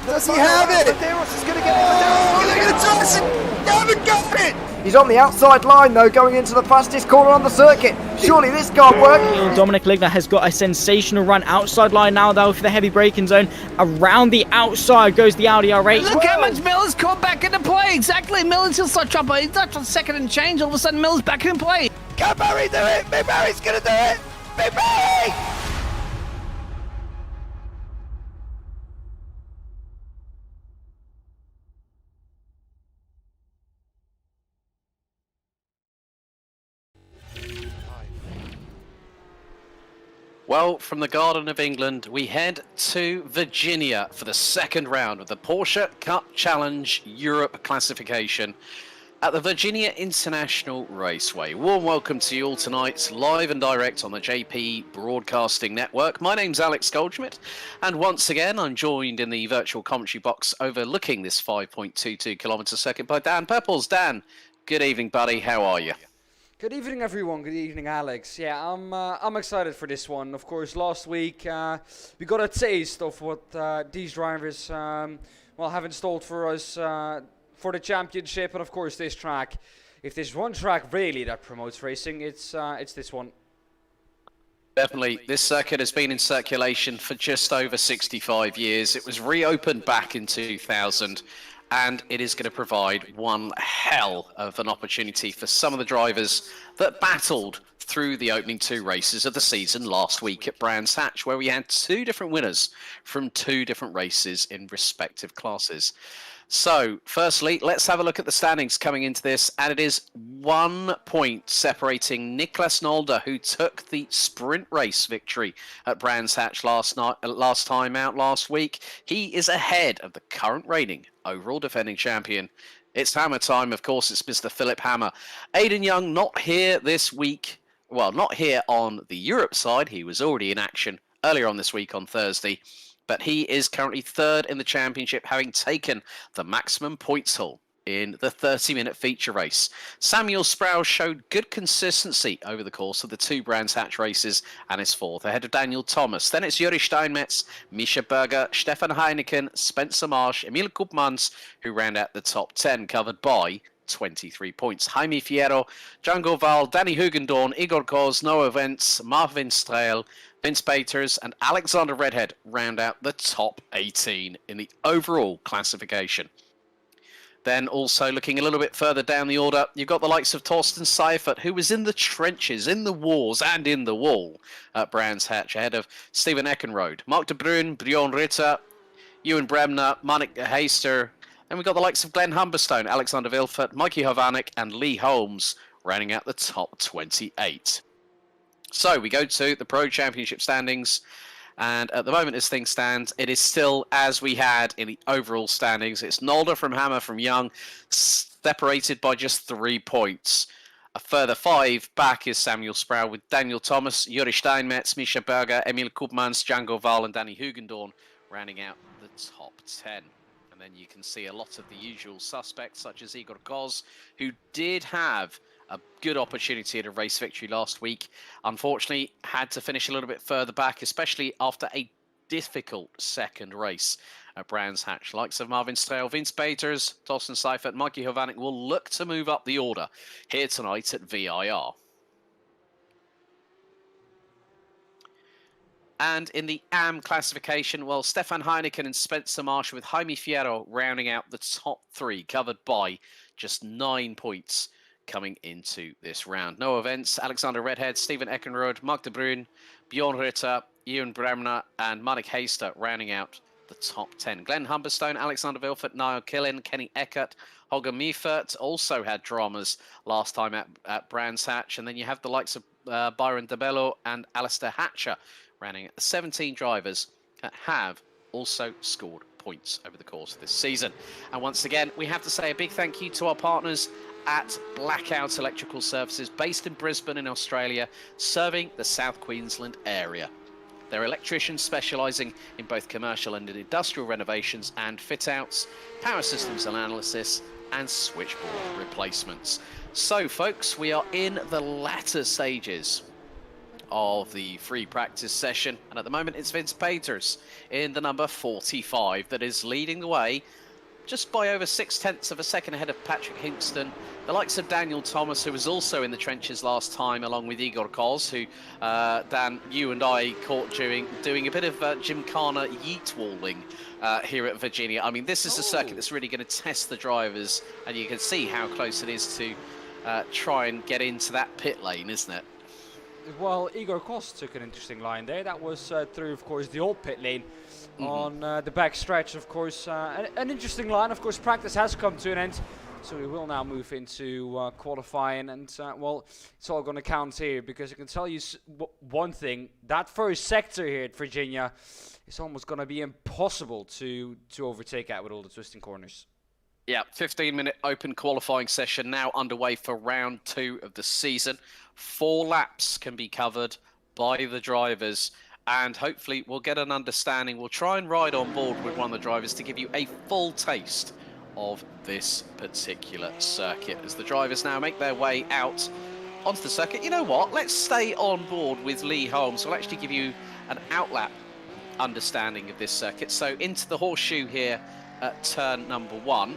Does he have it? Medeiros is going to get it. They haven't got it! He's on the outside line though, going into the fastest corner on the circuit. Surely this can't work. Dominic Ligner has got a sensational run outside line now though for the heavy braking zone. Around the outside goes the Audi R8. Look how much Miller's caught back into play. Exactly, Miller's still such up. He's not on second and change. All of a sudden Miller's back in play. Can Barry do it? Big Barry's going to do it. Big Barry! Well, from the Garden of England, we head to Virginia for the second round of the Porsche Cup Challenge Europe classification at the Virginia International Raceway. Warm welcome to you all tonight, live and direct on the JP Broadcasting Network. My name's Alex Goldschmidt, and once again, I'm joined in the virtual commentary box overlooking this 5.22 kilometre circuit by Daan Pepels. Dan, good evening, buddy. How are you? Good evening, everyone. Good evening, Alex. Yeah, I'm excited for this one. Of course, last week we got a taste of what these drivers have installed for us for the championship, and of course this track. If there's one track really that promotes racing, it's this one. Definitely. This circuit has been in circulation for just over 65 years. It was reopened back in 2000. And it is going to provide one hell of an opportunity for some of the drivers that battled through the opening two races of the season last week at Brands Hatch, where we had two different winners from two different races in respective classes. So, firstly, let's have a look at the standings coming into this, and it is 1 point separating Niklas Nolde, who took the sprint race victory at Brands Hatch last time out last week. He is ahead of the current reigning overall defending champion. It's Hammer time, of course. It's Mr. Philip Hammer. Aidan Young not here this week. Well, not here on the Europe side. He was already in action earlier on this week on Thursday. But he is currently third in the championship, having taken the maximum points haul in the 30-minute feature race. Samuel Sprouse showed good consistency over the course of the two Brands Hatch races and is fourth, ahead of Daniel Thomas. Then it's Juri Steinmetz, Misha Berger, Stefan Heineken, Spencer Marsh, Emil Koopmans, who round out the top 10, covered by 23 points. Jaime Fierro, Django Val, Danny Hugendorn, Igor Koz, Noah Vents, Marvin Strael, Vince Baters and Alexander Redhead round out the top 18 in the overall classification. Then also looking a little bit further down the order, you've got the likes of Torsten Seifert, who was in the trenches, in the wars and in the wall at Brands Hatch, ahead of Steven Eckenrode, Mark de Bruin, Bjorn Ritter, Ewan Bremner, Monik Heister, and we've got the likes of Glenn Humberstone, Alexander Vilfert, Mikey Hovanek and Lee Holmes rounding out the top 28. So we go to the Pro Championship standings, and at the moment as things stand, it is still as we had in the overall standings. It's Nolde from Hammer from Young, separated by just 3 points. A further 5 back is Samuel Sproul with Daniel Thomas, Juri Steinmetz, Misha Berger, Emil Koopmans, Django Val and Danny Hugendorn rounding out the top 10. And then you can see a lot of the usual suspects, such as Igor Koz, who did have a good opportunity at a race victory last week. Unfortunately, had to finish a little bit further back, especially after a difficult second race at Brands Hatch. Likes of Marvin Strael, Vince Baters, Torsten Seifert, Mikey Hovanek will look to move up the order here tonight at VIR. And in the AM classification, well, Stefan Heineken and Spencer Marsh with Jaime Fierro rounding out the top 3, covered by just 9 points coming into this round. No events, Alexander Redhead, Steven Eckenrode, Mark de Bruin, Bjorn Ritter, Ewan Bremner and Monik Heister rounding out the top 10. Glenn Humberstone, Alexander Vilfert, Niall Killen, Kenny Eckert, Holger Meifert also had dramas last time at Brands Hatch. And then you have the likes of Byron DeBello and Alistair Hatcher rounding out the 17 drivers that have also scored points over the course of this season. And once again, we have to say a big thank you to our partners at Blackout Electrical Services, based in Brisbane in Australia, serving the South Queensland area. They're electricians specialising in both commercial and industrial renovations and fit-outs, power systems analysis and switchboard replacements. So folks, we are in the latter stages of the free practice session. And at the moment, it's Vince Peters in the number 45 that is leading the way, just by over 0.6 of a second ahead of Patrick Hinkston. The likes of Daniel Thomas, who was also in the trenches last time, along with Igor Koz, who, Dan, you and I caught doing a bit of Gymkhana yeet walling here at Virginia. I mean, this is a circuit that's really going to test the drivers, and you can see how close it is to try and get into that pit lane, isn't it? Well, Igor Koz took an interesting line there. That was through, of course, the old pit lane. On the back stretch, of course, an interesting line. Of course, practice has come to an end, so we will now move into qualifying, and well, it's all going to count here, because I can tell you one thing: that first sector here at Virginia is almost going to be impossible to overtake at with all the twisting corners. Yeah, 15-minute open qualifying session now underway for round 2 of the season. 4 laps can be covered by the drivers, and hopefully we'll get an understanding. We'll try and ride on board with one of the drivers to give you a full taste of this particular circuit as the drivers now make their way out onto the circuit. You know what? Let's stay on board with Lee Holmes. We'll actually give you an outlap understanding of this circuit. So into the horseshoe here at turn number 1.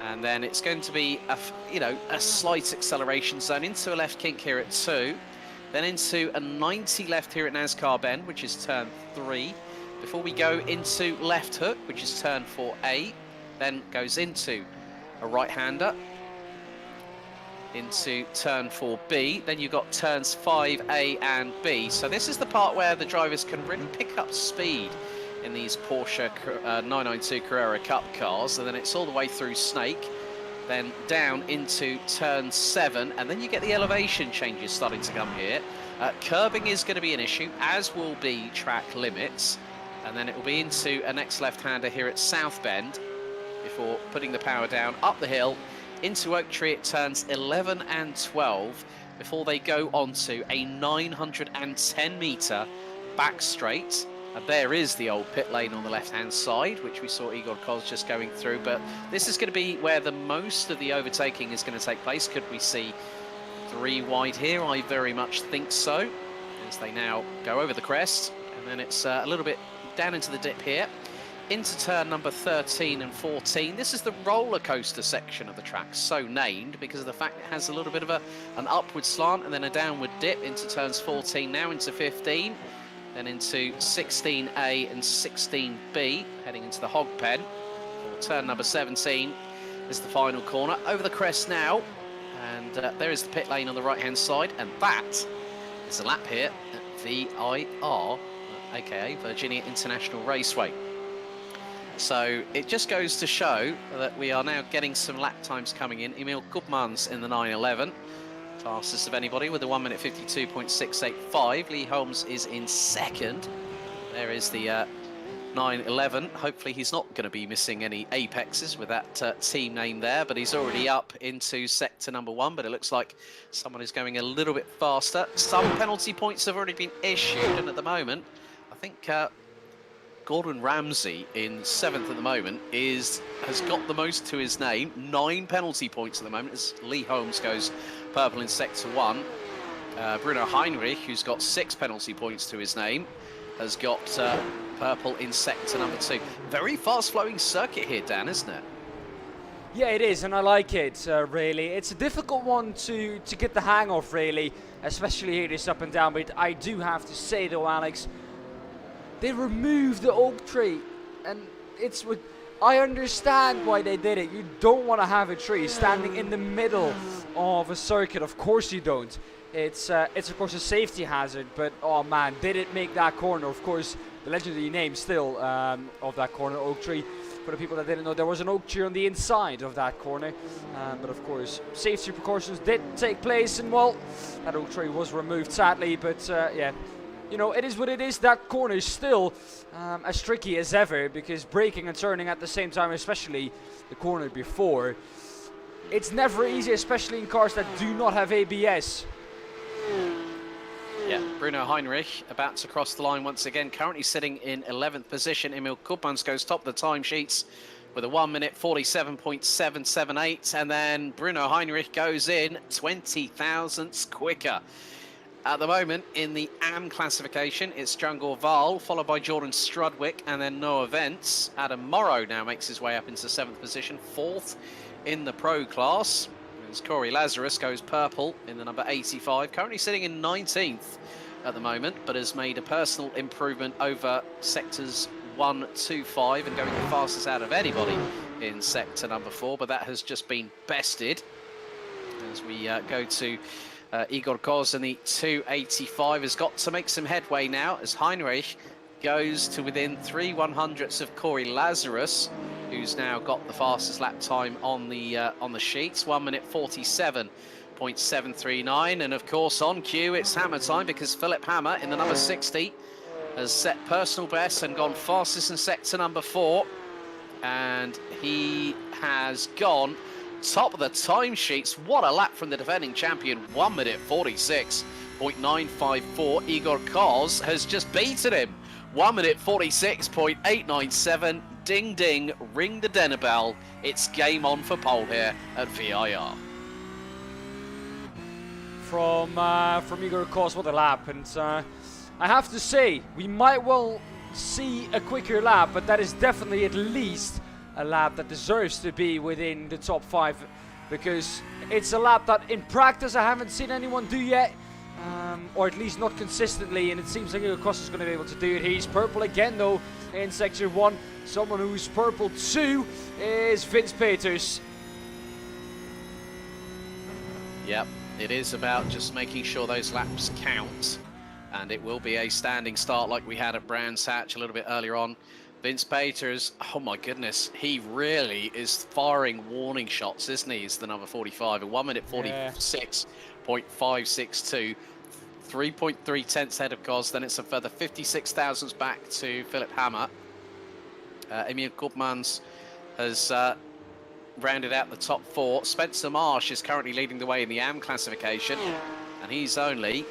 And then it's going to be a slight acceleration zone into a left kink here at 2. Then into a 90 left here at NASCAR Bend, which is turn 3. Before we go into left hook, which is turn 4A. Then goes into a right-hander. Into turn 4B. Then you've got turns 5A and B. So this is the part where the drivers can really pick up speed in these Porsche 992 Carrera Cup cars, and then it's all the way through Snake, then down into turn 7, and then you get the elevation changes starting to come here. Curbing is going to be an issue, as will be track limits, and then it will be into a next left-hander here at South Bend before putting the power down up the hill into Oak Tree at turns 11 and 12 before they go onto a 910 metre back straight. And there is the old pit lane on the left-hand side, which we saw Igor Koz just going through. But this is going to be where the most of the overtaking is going to take place. Could we see 3 wide here? I very much think so, as they now go over the crest. And then it's a little bit down into the dip here, into turn number 13 and 14. This is the roller coaster section of the track, so named because of the fact it has a little bit of an upward slant and then a downward dip into turns 14, now into 15. Then into 16A and 16B, heading into the hog pen for turn number 17 is the final corner. Over the crest now, and there is the pit lane on the right-hand side, and that is a lap here at VIR, aka Virginia International Raceway. So it just goes to show that we are now getting some lap times coming in. Emil Gudmans in the 911. Fastest of anybody with a 1 minute 52.685. Lee Holmes is in second. There is the 911. Hopefully he's not going to be missing any apexes with that team name there, but he's already up into sector number 1, but it looks like someone is going a little bit faster. Some penalty points have already been issued, and at the moment, I think Gordon Ramsay in 7th at the moment has got the most to his name. 9 penalty points at the moment as Lee Holmes goes purple in sector 1. Bruno Heinrich, who's got 6 penalty points to his name, has got purple in sector number 2. Very fast-flowing circuit here, Dan, isn't it? Yeah, it is, and I like it, really. It's a difficult one to get the hang of, really, especially here this up and down, but I do have to say, though, Alex, they removed the oak tree, and it's what I understand why they did it. You don't want to have a tree standing in the middle of a circuit. Of course you don't. It's of course a safety hazard, but oh man, did it make that corner? Of course, the legendary name still of that corner, oak tree. For the people that didn't know, there was an oak tree on the inside of that corner, but of course, safety precautions did take place, and well, that oak tree was removed sadly. But yeah. You know, it is what it is. That corner is still as tricky as ever, because braking and turning at the same time, especially the corner before, it's never easy, especially in cars that do not have ABS. Yeah, Bruno Heinrich about to cross the line once again, currently sitting in 11th position. Emil Gudmans goes top of the timesheets with a 1 minute 47.778, and then Bruno Heinrich goes in 20 thousandths quicker. At the moment, in the AM classification, it's Jungor Val, followed by Jordan Strudwick, and then Noah Vents. Adam Morrow now makes his way up into 7th position, 4th in the Pro class. As Corey Lazarus goes purple in the number 85, currently sitting in 19th at the moment, but has made a personal improvement over sectors 1, 2, 5, and going the fastest out of anybody in sector number 4, but that has just been bested. As we go to Igor Koz, and the 285 has got to make some headway now as Heinrich goes to within 3/100ths of Corey Lazarus, who's now got the fastest lap time on the sheets, 1 minute 47.739. And of course on cue it's hammer time, because Philip Hammer in the number 60 has set personal best and gone fastest in sector number 4, and he has gone top of the timesheets. What a lap from the defending champion, 1 minute 46.954. Igor Koz has just beaten him, 1 minute 46.897. Ding ding, ring the dinner bell. It's game on for pole here at VIR. From Igor Koz, what a lap. And I have to say, we might well see a quicker lap, but that is definitely at least a lap that deserves to be within the top 5, because it's a lap that in practice I haven't seen anyone do yet, or at least not consistently, and it seems like Igor Koz is going to be able to do it. He's purple again though in sector 1. Someone who's purple too is Vince Peters. Yep, it is about just making sure those laps count, and it will be a standing start like we had at Brands Hatch a little bit earlier on. Vince Peters, oh my goodness, he really is firing warning shots, isn't he? He's the number 45, a 1 minute 46.562, 3.3 tenths ahead of Koz. Then it's a further 56 thousandths back to Philip Hammer. Emil Koopmans has rounded out the top 4. Spencer Marsh is currently leading the way in the AM classification, and he's only,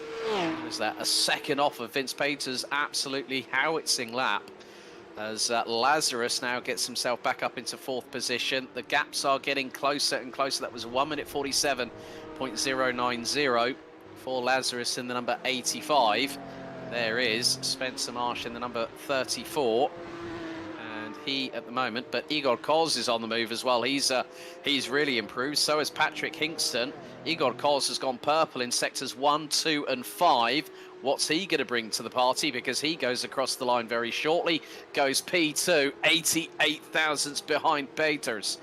is that, a second off of Vince Peters' absolutely howitzing lap, as Lazarus now gets himself back up into 4th position. The gaps are getting closer and closer. That was 1 minute 47.090 for Lazarus in the number 85. There is Spencer Marsh in the number 34. And he at the moment, but Igor Koz is on the move as well. He's really improved. So has Patrick Hinkston. Igor Koz has gone purple in sectors 1, 2 and 5. What's he going to bring to the party? Because he goes across the line very shortly. Goes P2, 88 thousandths behind Peters.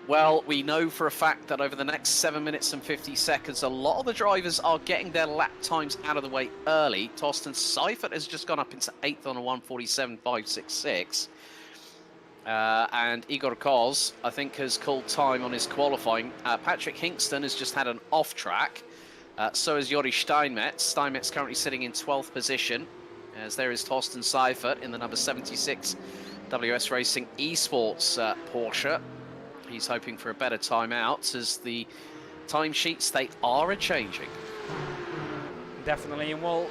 Well, we know for a fact that over the next 7 minutes and 50 seconds, a lot of the drivers are getting their lap times out of the way early. Torsten Seifert has just gone up into 8th on a 1:47.566. And Igor Koz, I think, has called time on his qualifying. Patrick Hinkston has just had an off track. So is Yori Steinmetz. Steinmetz currently sitting in 12th position, as there is Torsten Seifert in the number 76 WS Racing Esports Porsche. He's hoping for a better time out, as the timesheets, they are a-changing. Definitely, and well,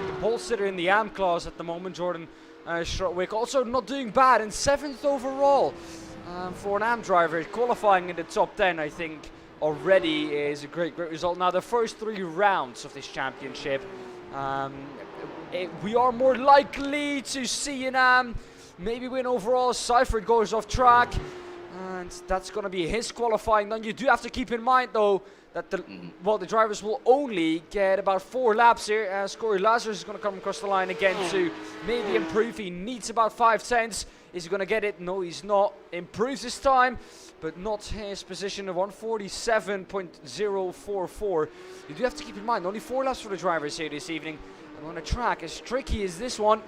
the pole sitter in the AM class at the moment, Jordan Strotwick, also not doing bad, in 7th overall for an AM driver, qualifying in the top 10, I think, already is a great result. Now, the first 3 rounds of this championship, we are more likely to see an AM maybe win overall. Seifert goes off track, and that's going to be his qualifying. Then you do have to keep in mind, though, that the drivers will only get about 4 laps here, as Corey Lazarus is going to come across the line again to maybe improve. He needs about 5 tenths. Is he going to get it? No, he's not. Improves his time, but not his position of 1:47.044. You do have to keep in mind, only 4 laps for the drivers here this evening. And on a track as tricky as this one,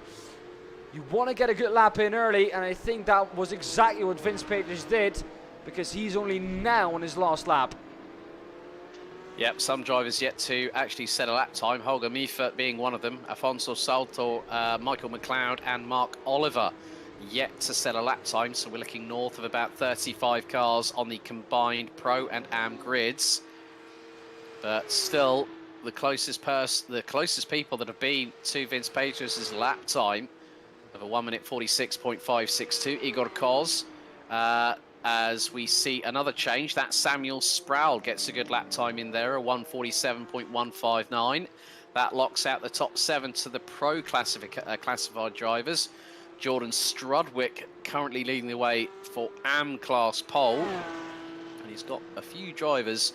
you want to get a good lap in early, and I think that was exactly what Vince Peters did, because he's only now on his last lap. Yep, some drivers yet to actually set a lap time. Holger Miefert being one of them. Afonso Salto, Michael McLeod and Mark Oliver yet to set a lap time. So we're looking north of about 35 cars on the combined Pro and AM grids. But still, the closest people that have been to Vince Peters' lap time of a 1:46.562, Igor Koz. As we see another change, that Samuel Sproul gets a good lap time in there, a 1:47.159. That locks out the top 7 to the pro classified drivers. Jordan Strudwick currently leading the way for AM-class pole. And he's got a few drivers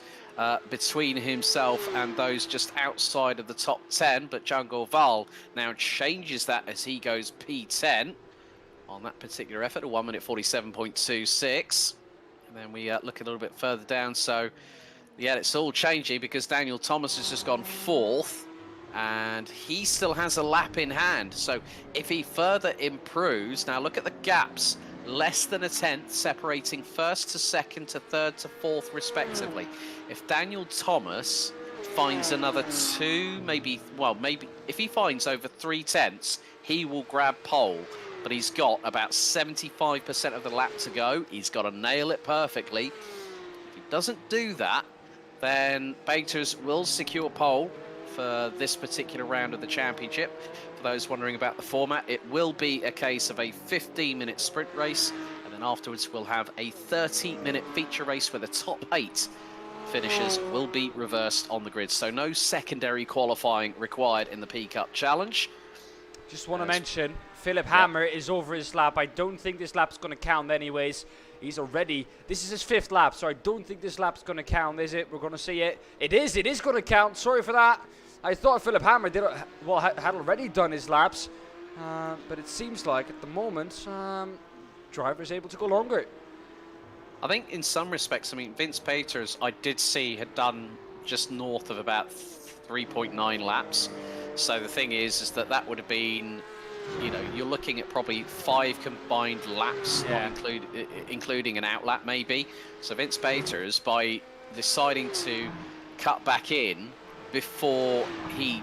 between himself and those just outside of the top 10. But Django Val now changes that as he goes P10 on that particular effort, a 1 minute 47.26. And then we look a little bit further down. So, yeah, it's all changing because Daniel Thomas has just gone 4th. And he still has a lap in hand. So if he further improves, now look at the gaps, less than a tenth separating 1st to 2nd to 3rd to 4th respectively. If Daniel Thomas finds another 2, maybe if he finds over 3 tenths, he will grab pole. But he's got about 75% of the lap to go. He's got to nail it perfectly. If he doesn't do that, then Baters will secure pole for this particular round of the championship. For those wondering about the format, it will be a case of a 15-minute sprint race, and then afterwards we'll have a 30-minute feature race where the top 8 finishers will be reversed on the grid. So no secondary qualifying required in the PCUP Challenge. Just want to mention, Philip Hammer is over his lap. I don't think this lap's going to count anyways. He's already, this is his 5th lap, so I don't think this lap's going to count, is it? We're going to see it. It is going to count. Sorry for that. I thought Philip Hammer had already done his laps, but it seems like at the moment, driver's able to go longer. I think in some respects, I mean, Vince Peters, I did see, had done just north of about 3.9 laps. So the thing is that would have been, you know, you're looking at probably 5 combined laps, not including an out lap maybe. So Vince Peters, by deciding to cut back in before he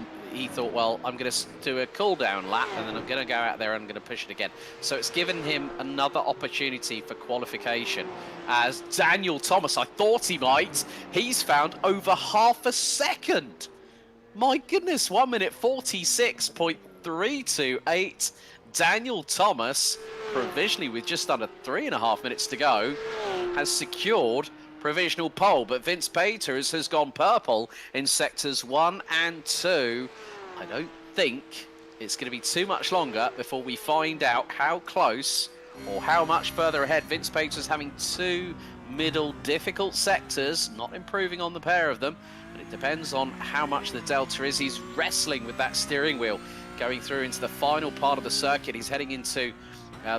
thought, well, I'm going to do a cool down lap and then I'm going to go out there and I'm going to push it again. So it's given him another opportunity for qualification. As Daniel Thomas, I thought he might, he's found over half a second. My goodness, 1 minute 46.328. Daniel Thomas, provisionally with just under 3.5 minutes to go, has secured provisional pole, but Vince Peters has gone purple in sectors 1 and 2. I don't think it's going to be too much longer before we find out how close or how much further ahead. Vince Peters having 2 middle difficult sectors, not improving on the pair of them, but it depends on how much the delta is. He's wrestling with that steering wheel going through into the final part of the circuit. He's heading into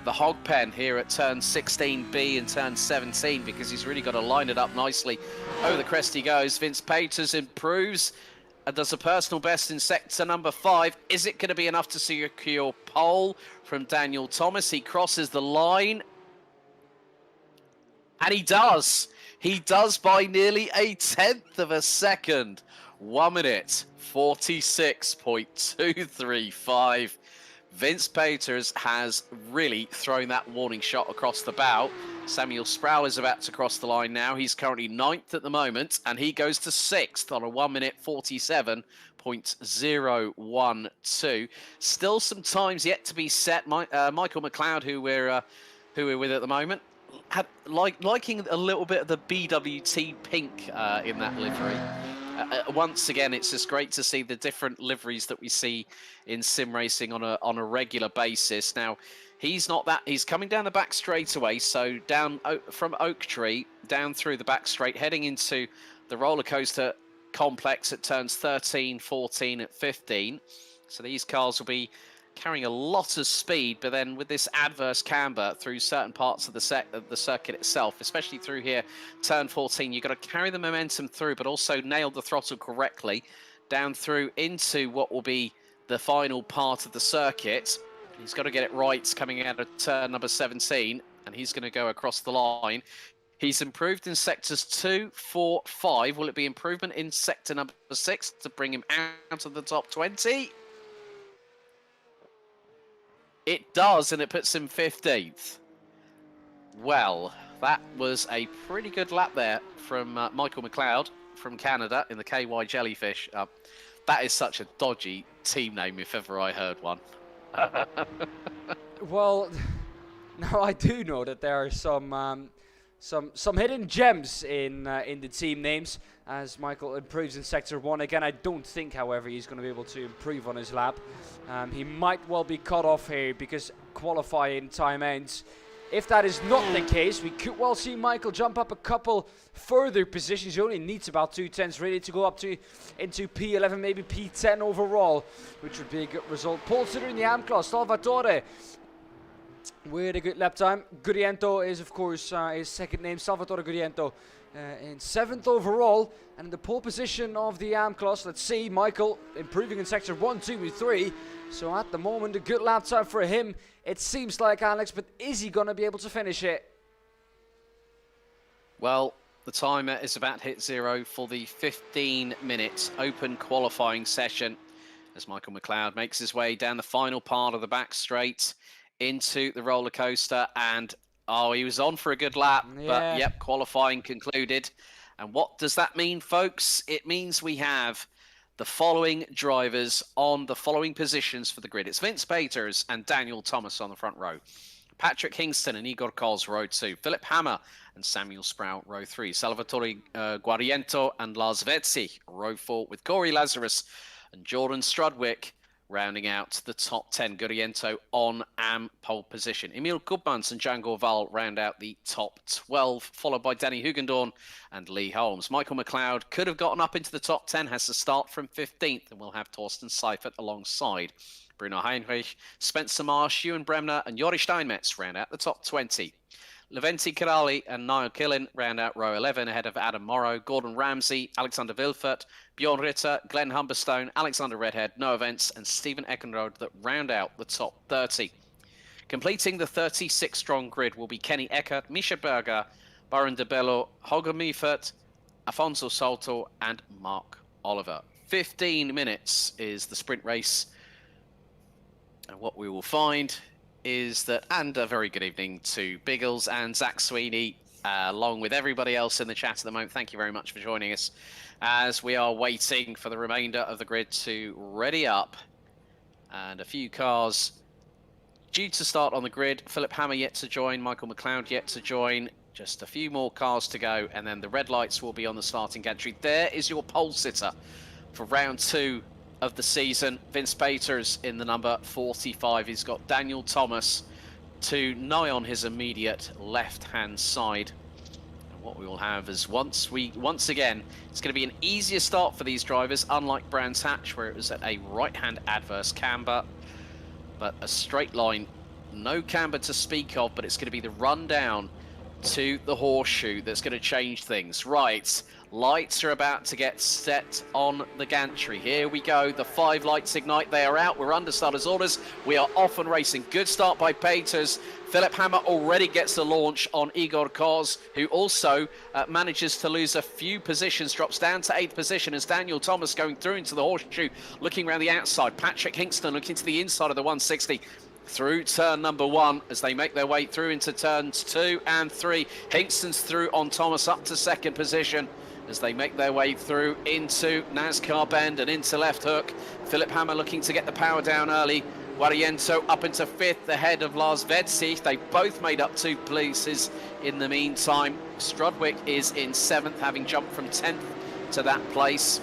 the hog pen here at turn 16B and turn 17 because he's really got to line it up nicely. Over the crest he goes. Vince Peters improves and does a personal best in sector number 5. Is it going to be enough to secure pole from Daniel Thomas? He crosses the line. And he does. He does by nearly 1/10 of a second. 1 minute 46.235. Vince Peters has really thrown that warning shot across the bow. Samuel Sproul is about to cross the line now. He's currently 9th at the moment, and he goes to 6th on a 1 minute 47.012. Still some times yet to be set. Michael McLeod, who we're with at the moment, had liking a little bit of the BWT pink in that livery. Once again, it's just great to see the different liveries that we see in sim racing on a regular basis. Now, he's coming down the back straightaway, so down from Oak Tree, down through the back straight, heading into the roller coaster complex at turns 13, 14, and 15. So these cars will be carrying a lot of speed, but then with this adverse camber through certain parts of the circuit itself, especially through here, turn 14, you've got to carry the momentum through, but also nail the throttle correctly down through into what will be the final part of the circuit. He's got to get it right coming out of turn number 17, and he's going to go across the line. He's improved in sectors 2, 4, 5. Will it be improvement in sector number 6 to bring him out of the top 20? It does, and it puts him 15th. Well, that was a pretty good lap there from Michael McLeod from Canada in the KY Jellyfish. That is such a dodgy team name if ever I heard one. Well, now I do know that there are some some hidden gems in the team names as Michael improves in Sector 1. Again, I don't think, however, he's going to be able to improve on his lap. He might well be cut off here because qualifying time ends. If that is not the case, we could well see Michael jump up a couple further positions. He only needs about 2/10 really to go up to into P11, maybe P10 overall, which would be a good result. Pole sitter in the AM class, Salvatore, with a good lap time. Guriento is, of course, his second name, Salvatore Guriento, in 7th overall. And in the pole position of the AM class, let's see, Michael improving in Sector 1, 2, and 3. So at the moment, a good lap time for him, it seems like, Alex, but is he going to be able to finish it? Well, the timer is about to hit 0 for the 15-minute open qualifying session as Michael McLeod makes his way down the final part of the back straight into the roller coaster. And, oh, he was on for a good lap, but, yep, qualifying concluded. And what does that mean, folks? It means we have the following drivers on the following positions for the grid. It's Vince Peters and Daniel Thomas on the front row. Patrick Hingston and Igor Koz, row 2. Philip Hammer and Samuel Sprout, row 3. Salvatore Guariento and Lars Vetzi, row 4, with Corey Lazarus and Jordan Strudwick rounding out the top 10. Guariento on AM pole position. Emil Gudmans and Jan Gorval round out the top 12, followed by Danny Hugendorn and Lee Holmes. Michael McLeod could have gotten up into the top 10, has to start from 15th, and we'll have Torsten Seifert alongside. Bruno Heinrich, Spencer Marsh, Ewan Bremner and Jori Steinmetz round out the top 20. Leventi Kirali and Niall Killen round out row 11 ahead of Adam Morrow, Gordon Ramsay, Alexander Vilfert, Bjorn Ritter, Glenn Humberstone, Alexander Redhead, Noah Vance and Stephen Eckenrode that round out the top 30. Completing the 36-strong grid will be Kenny Eckert, Misha Berger, Baron De Bello, Holger Meifert, Afonso Salto and Mark Oliver. 15 minutes is the sprint race. And what we will find is that, and a very good evening to Biggles and Zach Sweeney, along with everybody else in the chat at the moment. Thank you very much for joining us as we are waiting for the remainder of the grid to ready up. And a few cars due to start on the grid. Philip Hammer yet to join, Michael McLeod yet to join. Just a few more cars to go, and then the red lights will be on the starting gantry. There is your pole sitter for round 2 of the season. Vince Peters in the number 45. He's got Daniel Thomas to nigh on his immediate left-hand side. And what we will have is once again, it's going to be an easier start for these drivers, unlike Brands Hatch, where it was at a right-hand adverse camber. But a straight line, no camber to speak of, but it's going to be the run down to the horseshoe that's going to change things. Right, lights are about to get set on the gantry. Here we go, the 5 lights ignite, they are out, we're under starters orders, we are off and racing. Good start by Peters. Philip Hammer already gets the launch on Igor Koz, who also manages to lose a few positions, drops down to 8th position as Daniel Thomas going through into the horseshoe, looking around the outside. Patrick Hingston looking to the inside of the 160. Through turn number 1 as they make their way through into turns 2 and 3. Hingston's through on Thomas up to 2nd position as they make their way through into NASCAR bend and into left hook. Philip Hammer looking to get the power down early. Guariento up into 5th ahead of Lars Vetzi. They both made up 2 places in the meantime. Strudwick is in 7th, having jumped from 10th to that place.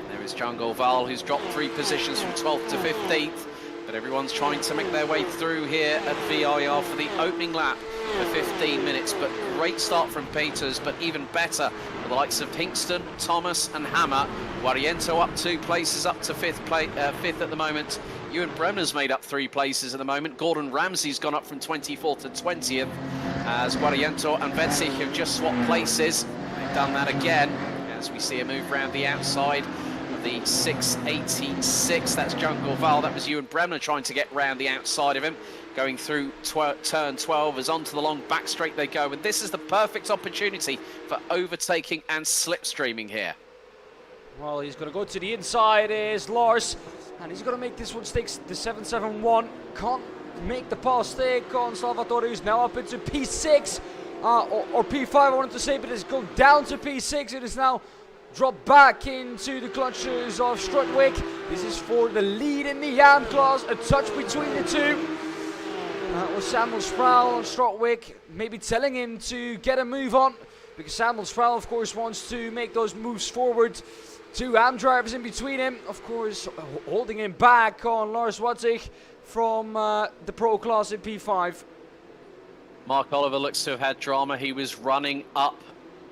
And there is John Gorval, who's dropped 3 positions from 12th to 15th. But everyone's trying to make their way through here at VIR for the opening lap for 15 minutes. But great start from Peters, but even better for the likes of Hingston, Thomas and Hammer. Guariento up 2 places, up to 5th at the moment. Ewan Bremner's made up 3 places at the moment. Gordon Ramsay's gone up from 24th to 20th as Guariento and Vetzi have just swapped places. They've done that again as we see a move around the outside. The 686, that's John Gorval. That was Ewan Bremner trying to get round the outside of him. Going through turn 12 as onto the long back straight they go. And this is the perfect opportunity for overtaking and slipstreaming here. Well, he's going to go to the inside is Lars. And he's going to make this one stick, the 771. Can't make the pass stick on Salvatore, who's now up into P6. Or P5, I wanted to say, but it's gone down to P6. It is now drop back into the clutches of Strudwick. This is for the lead in the AM class. A touch between the two. was Samuel Sproul on Strotwick maybe telling him to get a move on, because Samuel Sproul, of course, wants to make those moves forward. 2 AM drivers in between him, of course, holding him back on Lars Watzig from the Pro Class in P5. Mark Oliver looks to have had drama. He was running up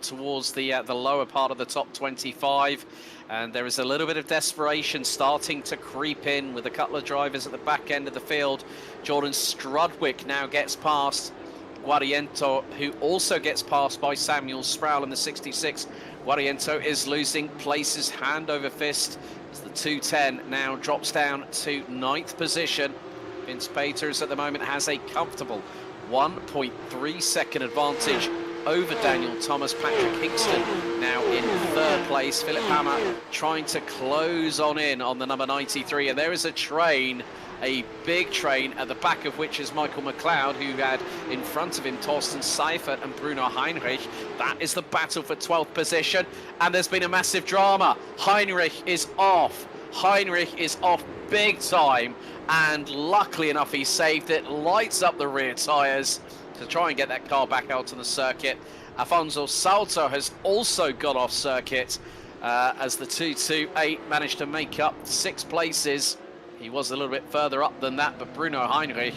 towards the lower part of the top 25, and there is a little bit of desperation starting to creep in with a couple of drivers at the back end of the field. Jordan Strudwick now gets past Guariento, who also gets passed by Samuel Sproul in the 66. Guariento is losing places hand over fist as the 210 now drops down to 9th position. Vince Peters at the moment has a comfortable 1.3 second advantage over Daniel Thomas. Patrick Hingston now in 3rd place. Philip Hammer trying to close on in on the number 93, and there is a train, a big train, at the back of which is Michael McLeod, who had in front of him Torsten Seifert and Bruno Heinrich. That is the battle for 12th position, and there's been a massive drama. Heinrich is off. Heinrich is off big time, and luckily enough he saved it. Lights up the rear tyres to try and get that car back out on the circuit. Afonso Salto has also got off circuit as the 228 managed to make up 6 places. He was a little bit further up than that, but Bruno Heinrich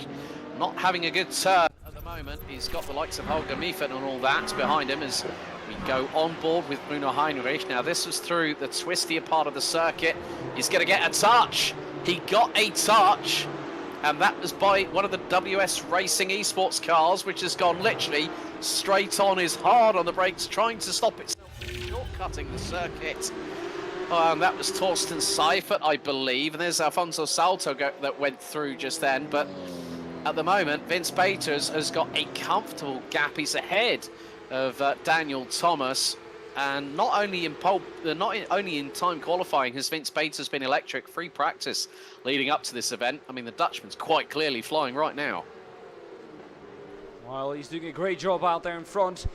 not having a good turn at the moment. He's got the likes of Holger Miefert and all that behind him as we go on board with Bruno Heinrich. Now this was through the twistier part of the circuit. He's going to get a touch. He got a touch, and that was by one of the WS Racing Esports cars, which has gone literally straight on, is hard on the brakes, trying to stop itself from shortcutting the circuit. And that was Torsten Seifert, I believe, and there's Afonso Salto that went through just then. But at the moment, Vince Peters has got a comfortable gap. He's ahead of Daniel Thomas, and not only in time qualifying has Vince Peters been electric. Free practice leading up to this event. I mean, the Dutchman's quite clearly flying right now. Well, he's doing a great job out there in front.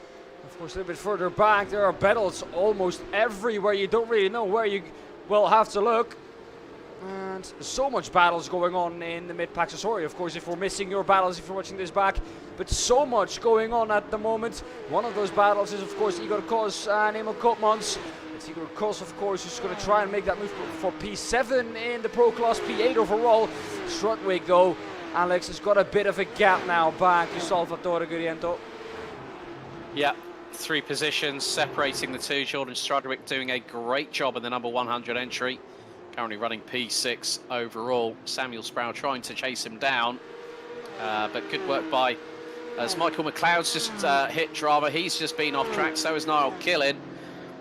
Of course, a little bit further back, there are battles almost everywhere. You don't really know where you will have to look. And so much battles going on in the mid-pack. So sorry, of course, if we're missing your battles, if you're watching this back. But so much going on at the moment. One of those battles is, of course, Igor Kos and Emil Koopmans. It's Igor Kos, of course, who's going to try and make that move for P7 in the Pro Class, P8 overall. Strudwick, though, Alex, has got a bit of a gap now back to Salvatore Guariento. Yeah. 3 positions separating the two. Jordan Strudwick doing a great job in the number 100 entry. Currently running P6 overall. Samuel Sproul trying to chase him down. But good work by, as Michael McLeod's just hit drama. He's just been off track. So is Niall Killen.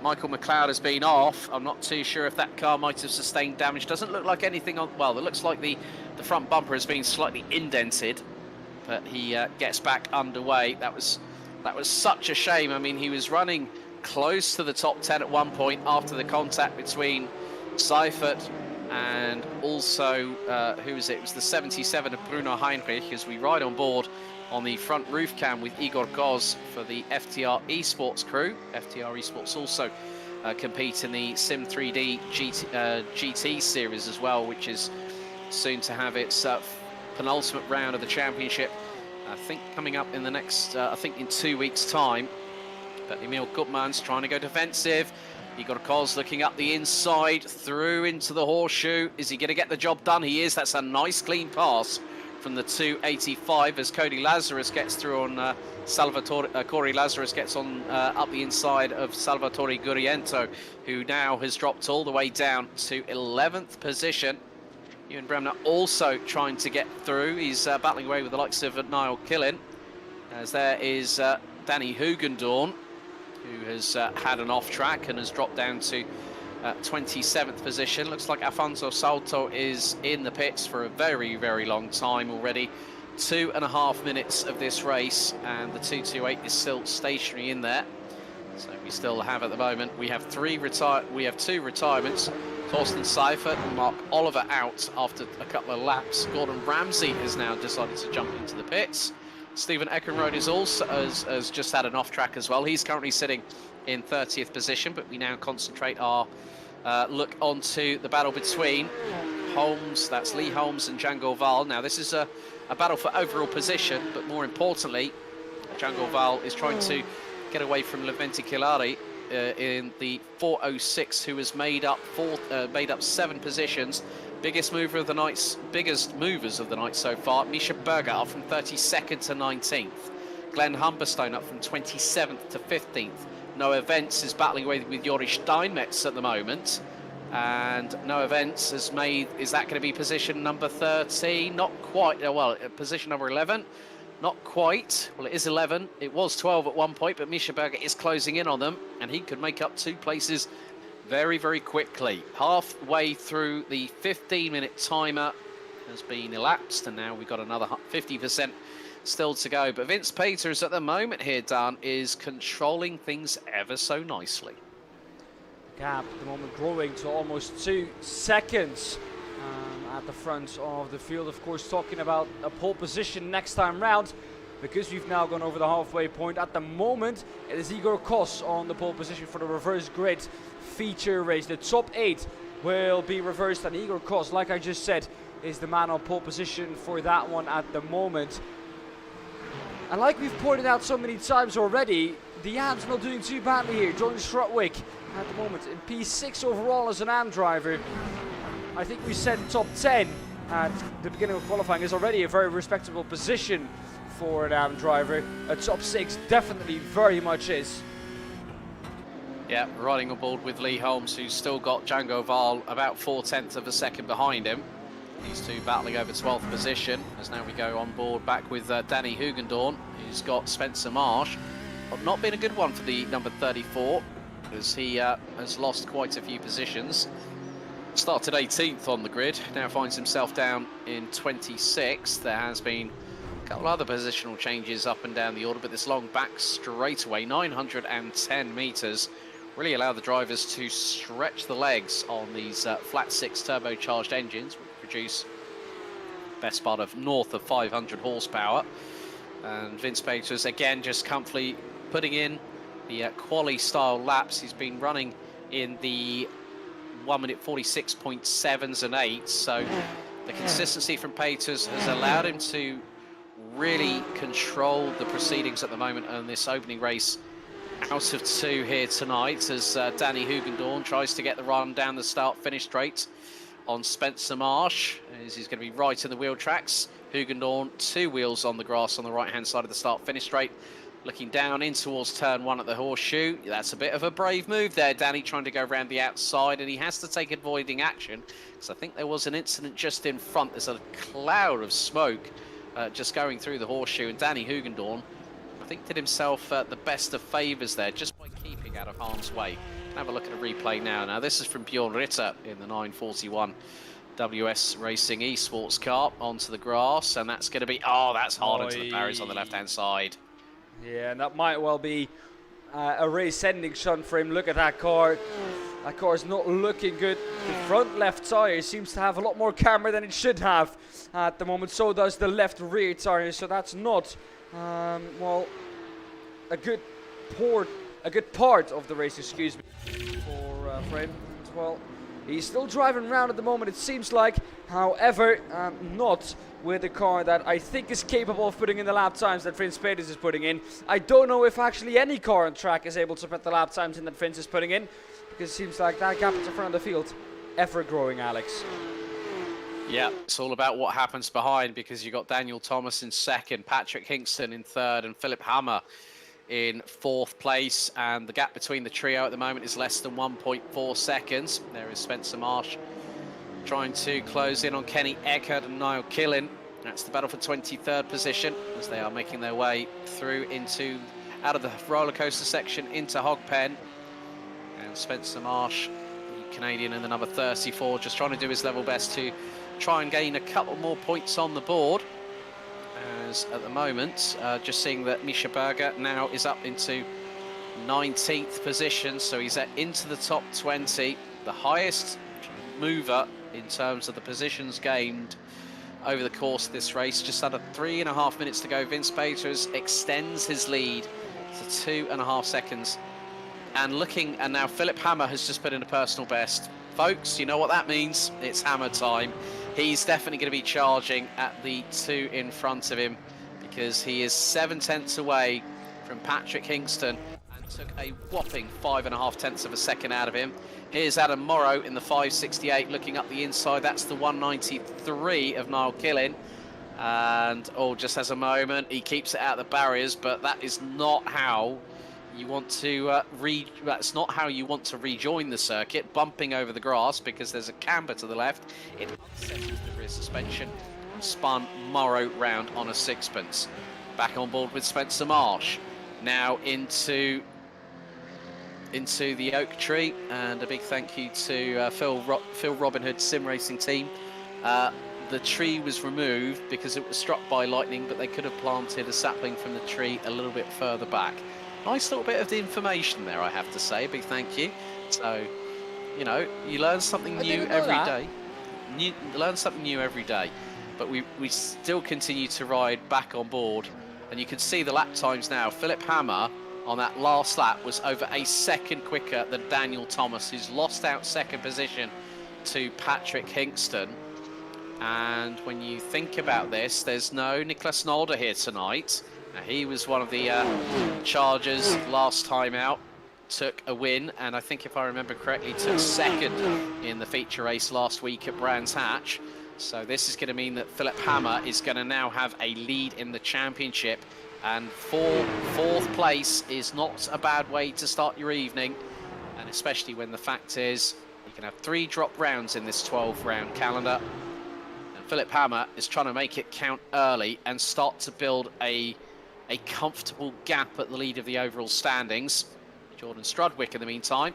Michael McLeod has been off. I'm not too sure if that car might have sustained damage. Doesn't look like anything on, well, it looks like the front bumper has been slightly indented. But he gets back underway. That was such a shame. I mean, he was running close to the top 10 at one point after the contact between Seifert and also, who was it? It was the 77 of Bruno Heinrich, as we ride on board on the front roof cam with Igor Goz for the FTR Esports crew. FTR Esports also compete in the Sim 3D GT series as well, which is soon to have its penultimate round of the championship. I think coming up in the next, I think in 2 weeks' time. But Emil Koopmans trying to go defensive. Igor Koz looking up the inside, through into the horseshoe. Is he going to get the job done? He is. That's a nice clean pass from the 285 as Cody Lazarus gets through on Corey Lazarus gets on up the inside of Salvatore Guariento, who now has dropped all the way down to 11th position. Ewan Bremner also trying to get through. He's battling away with the likes of Niall Killen. As there is Danny Hugendorn, who has had an off track and has dropped down to 27th position. Looks like Afonso Salto is in the pits for a very, very long time already. 2.5 minutes of this race, and the 228 is still stationary in there. So we still have at the moment, we have 2 retirements. Torsten Seifert and Mark Oliver out after a couple of laps. Gordon Ramsay has now decided to jump into the pits. Stephen Eckenrode is also has just had an off track as well. He's currently sitting in 30th position, but we now concentrate our look onto the battle between Holmes, that's Lee Holmes and Django Val. Now this is a a battle for overall position, but more importantly, Django Val is trying to get away from Leventi Kilari in the 406, who has made up 7 positions. Biggest movers of the night so far. Misha Berger up from 32nd to 19th. Glenn Humberstone up from 27th to 15th. Noah Vents is battling away with Joris Steinmetz at the moment. And Noah Vents has made, is that going to be position number 13? Not quite, well, position number 11. Not quite. Well, it is 11. It was 12 at one point, but Misha Berger is closing in on them, and he could make up 2 places very, very quickly. Halfway through the 15-minute timer has been elapsed, and now we've got another 50% still to go. But Vince Peters at the moment here, Dan, is controlling things ever so nicely. Gap at the moment growing to almost 2 seconds. At the front of the field, of course, talking about a pole position next time round, because we've now gone over the halfway point. At the moment, it is Igor Kos on the pole position for the reverse grid feature race. The top 8 will be reversed, and Igor Kos, like I just said, is the man on pole position for that one at the moment. And like we've pointed out so many times already, the AM's not doing too badly here. Jordan Strutwick at the moment in P6 overall as an AM driver. I think we said top 10 at the beginning of qualifying is already a very respectable position for an AM driver. A top 6 definitely very much is. Yeah, riding on board with Lee Holmes, who's still got Django Val about 4/10 of a second behind him. These two battling over 12th position, as now we go on board back with Danny Hugendorn, who's got Spencer Marsh. Not been a good one for the number 34, as he has lost quite a few positions. Started 18th on the grid, now finds himself down in 26th. There has been a couple of other positional changes up and down the order, but this long back straightaway, 910 metres, really allowed the drivers to stretch the legs on these flat 6 turbocharged engines, which produce best part of north of 500 horsepower. And Vince Peters again just comfortably putting in the Qualy style laps. He's been running in the 1:46.7s and 8s, so the consistency from Peters has allowed him to really control the proceedings at the moment on this opening race out of 2 here tonight, as Danny Hugendorn tries to get the run down the start-finish straight on Spencer Marsh, as he's going to be right in the wheel tracks. Hugendorn 2 wheels on the grass on the right-hand side of the start-finish straight, looking down in towards turn 1 at the horseshoe. That's a bit of a brave move there, Danny, trying to go around the outside, and he has to take avoiding action, because I think there was an incident just in front. There's a cloud of smoke just going through the horseshoe, and Danny Hugendorn, I think, did himself the best of favours there, just by keeping out of harm's way. Have a look at a replay now. Now, this is from Bjorn Ritter in the 941 WS Racing Esports car onto the grass, and that's going to be, oh, that's hard into the barriers on the left-hand side. Yeah, and that might well be a race-ending shot for him. Look at that car. That car is not looking good. The front left tyre seems to have a lot more camber than it should have at the moment. So does the left rear tyre. So that's not, well, a good part of the race, excuse me, for him as well. He's still driving around at the moment, it seems like. However, not with a car that I think is capable of putting in the lap times that Vince Peters is putting in. I don't know if actually any car on track is able to put the lap times in that Vince is putting in, because it seems like that gap at the front of the field ever growing, Alex. Yeah, it's all about what happens behind, because you've got Daniel Thomas in 2nd, Patrick Hingston in 3rd, and Philip Hammer in 4th place, and the gap between the trio at the moment is less than 1.4 seconds. There is Spencer Marsh trying to close in on Kenny Eckert and Niall Killen. That's the battle for 23rd position, as they are making their way through out of the roller coaster section into Hogpen. And Spencer Marsh, the Canadian in the number 34, just trying to do his level best to try and gain a couple more points on the board. As at the moment, just seeing that Misha Berger now is up into 19th position, so he's into the top 20, the highest mover in terms of the positions gained over the course of this race. Just under 3.5 minutes to go. Vince Peters extends his lead to 2.5 seconds. And now Philip Hammer has just put in a personal best. Folks, you know what that means. It's hammer time. he's definitely going to be charging at the 2 in front of him, because he is 7 tenths away from Patrick Hingston and took a whopping 5.5 tenths of a second out of him. Here's Adam Morrow in the 568 looking up the inside. That's the 193 of Niall Gillen. And just as a moment, he keeps it out of the barriers, but that is not how you want to that's not how you want to rejoin the circuit, bumping over the grass, because there's a camber to the left. It unsettles the rear suspension and spun Morrow round on a sixpence. Back on board with Spencer Marsh. Now into the oak tree, and a big thank you to Phil Robin Hood Sim Racing team. The tree was removed because it was struck by lightning, but they could have planted a sapling from the tree a little bit further back. Nice little bit of the information there, I have to say. A big thank you. So, you know, you learn something new every day. Learn something new every day. But we still continue to ride back on board, and you can see the lap times now. Philip Hammer on that last lap was over a second quicker than Daniel Thomas, who's lost out second position to Patrick Hingston. And when you think about this, there's no Nicholas Nolder here tonight. Now, he was one of the chargers last time out, took a win, and I think if I remember correctly, took second in the feature race last week at Brands Hatch. So this is going to mean that Philip Hammer is going to now have a lead in the championship, and fourth place is not a bad way to start your evening, and especially when the fact is you can have 3 drop rounds in this 12-round calendar. Philip Hammer is trying to make it count early and start to build a comfortable gap at the lead of the overall standings. Jordan Strudwick, in the meantime,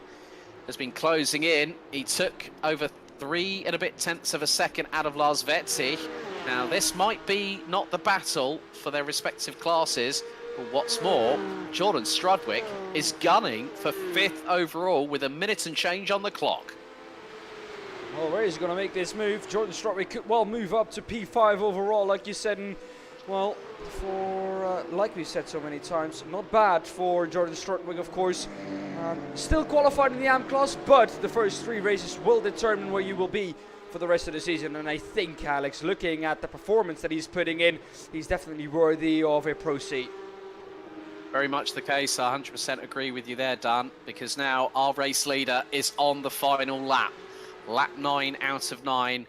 has been closing in. He took over 3 and a bit tenths of a second out of Lars Vetzig. Now, this might be not the battle for their respective classes, but what's more, Jordan Strudwick is gunning for 5th overall with a minute and change on the clock. Well, where is going to make this move? Jordan Strudwick could well move up to P5 overall, like you said, and well, for like we said so many times, not bad for Jordan Strudwick, of course. Still qualified in the AM class, but the first 3 races will determine where you will be for the rest of the season. And I think, Alex, looking at the performance that he's putting in, he's definitely worthy of a pro seat. Very much the case. I 100% agree with you there, Dan, because now our race leader is on the final lap. Lap 9 out of 9.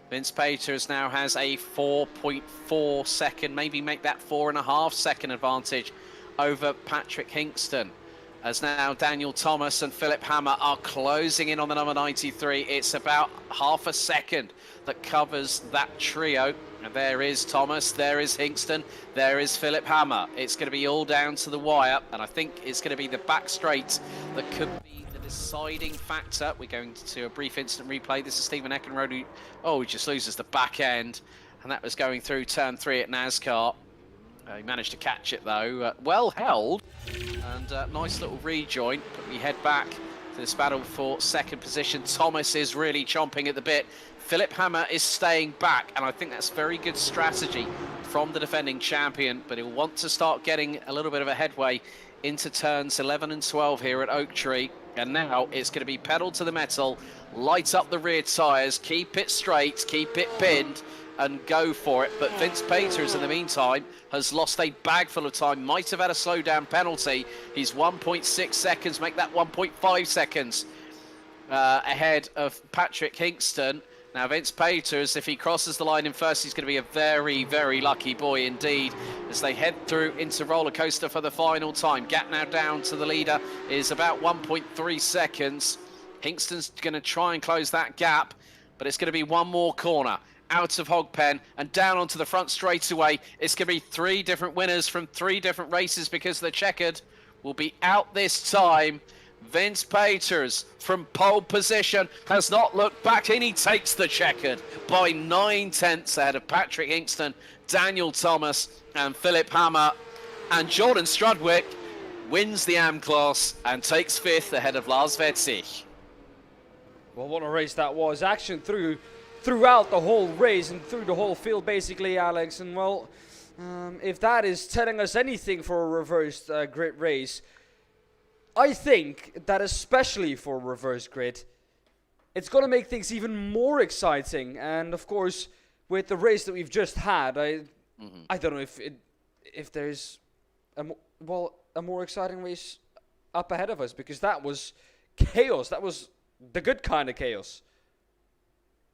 Vince Peters now has a 4.4 second, maybe make that 4.5 second advantage over Patrick Hingston. As now Daniel Thomas and Philip Hammer are closing in on the number 93. It's about half a second that covers that trio. And there is Thomas, there is Hingston, there is Philip Hammer. It's going to be all down to the wire, and I think it's going to be the back straight that could be the deciding factor. We're going to a brief instant replay. This is Stephen Eckenrode. He just loses the back end, and that was going through turn 3 at NASCAR. He managed to catch it though, well held, and nice little rejoin. But we head back to this battle for second position. Thomas is really chomping at the bit. Philip Hammer is staying back, and I think that's very good strategy from the defending champion, but he'll want to start getting a little bit of a headway into turns 11 and 12 here at Oak Tree. And now it's going to be pedal to the metal, light up the rear tyres, keep it straight, keep it pinned, and go for it. But Vince Peters, in the meantime, has lost a bag full of time, might have had a slow down penalty. He's 1.6 seconds, make that 1.5 seconds ahead of Patrick Hingston. Now, Vince Peters, if he crosses the line in first, he's going to be a very, very lucky boy indeed as they head through into roller coaster for the final time. Gap now down to the leader is about 1.3 seconds. Hingston's going to try and close that gap, but it's going to be one more corner out of Hogpen and down onto the front straightaway. It's going to be 3 different winners from 3 different races because the checkered will be out this time. Vince Peters from pole position has not looked back and he takes the checkered by 9 tenths ahead of Patrick Hingston, Daniel Thomas and Philip Hammer. And Jordan Strudwick wins the AM class and takes 5th ahead of Lars Vetzig. Well, what a race that was. Action throughout the whole race and through the whole field basically, Alex. And well, if that is telling us anything for a reversed grid race, I think that especially for reverse grid, it's going to make things even more exciting. And of course, with the race that we've just had, I don't know if there's a more exciting race up ahead of us, because that was chaos. That was the good kind of chaos.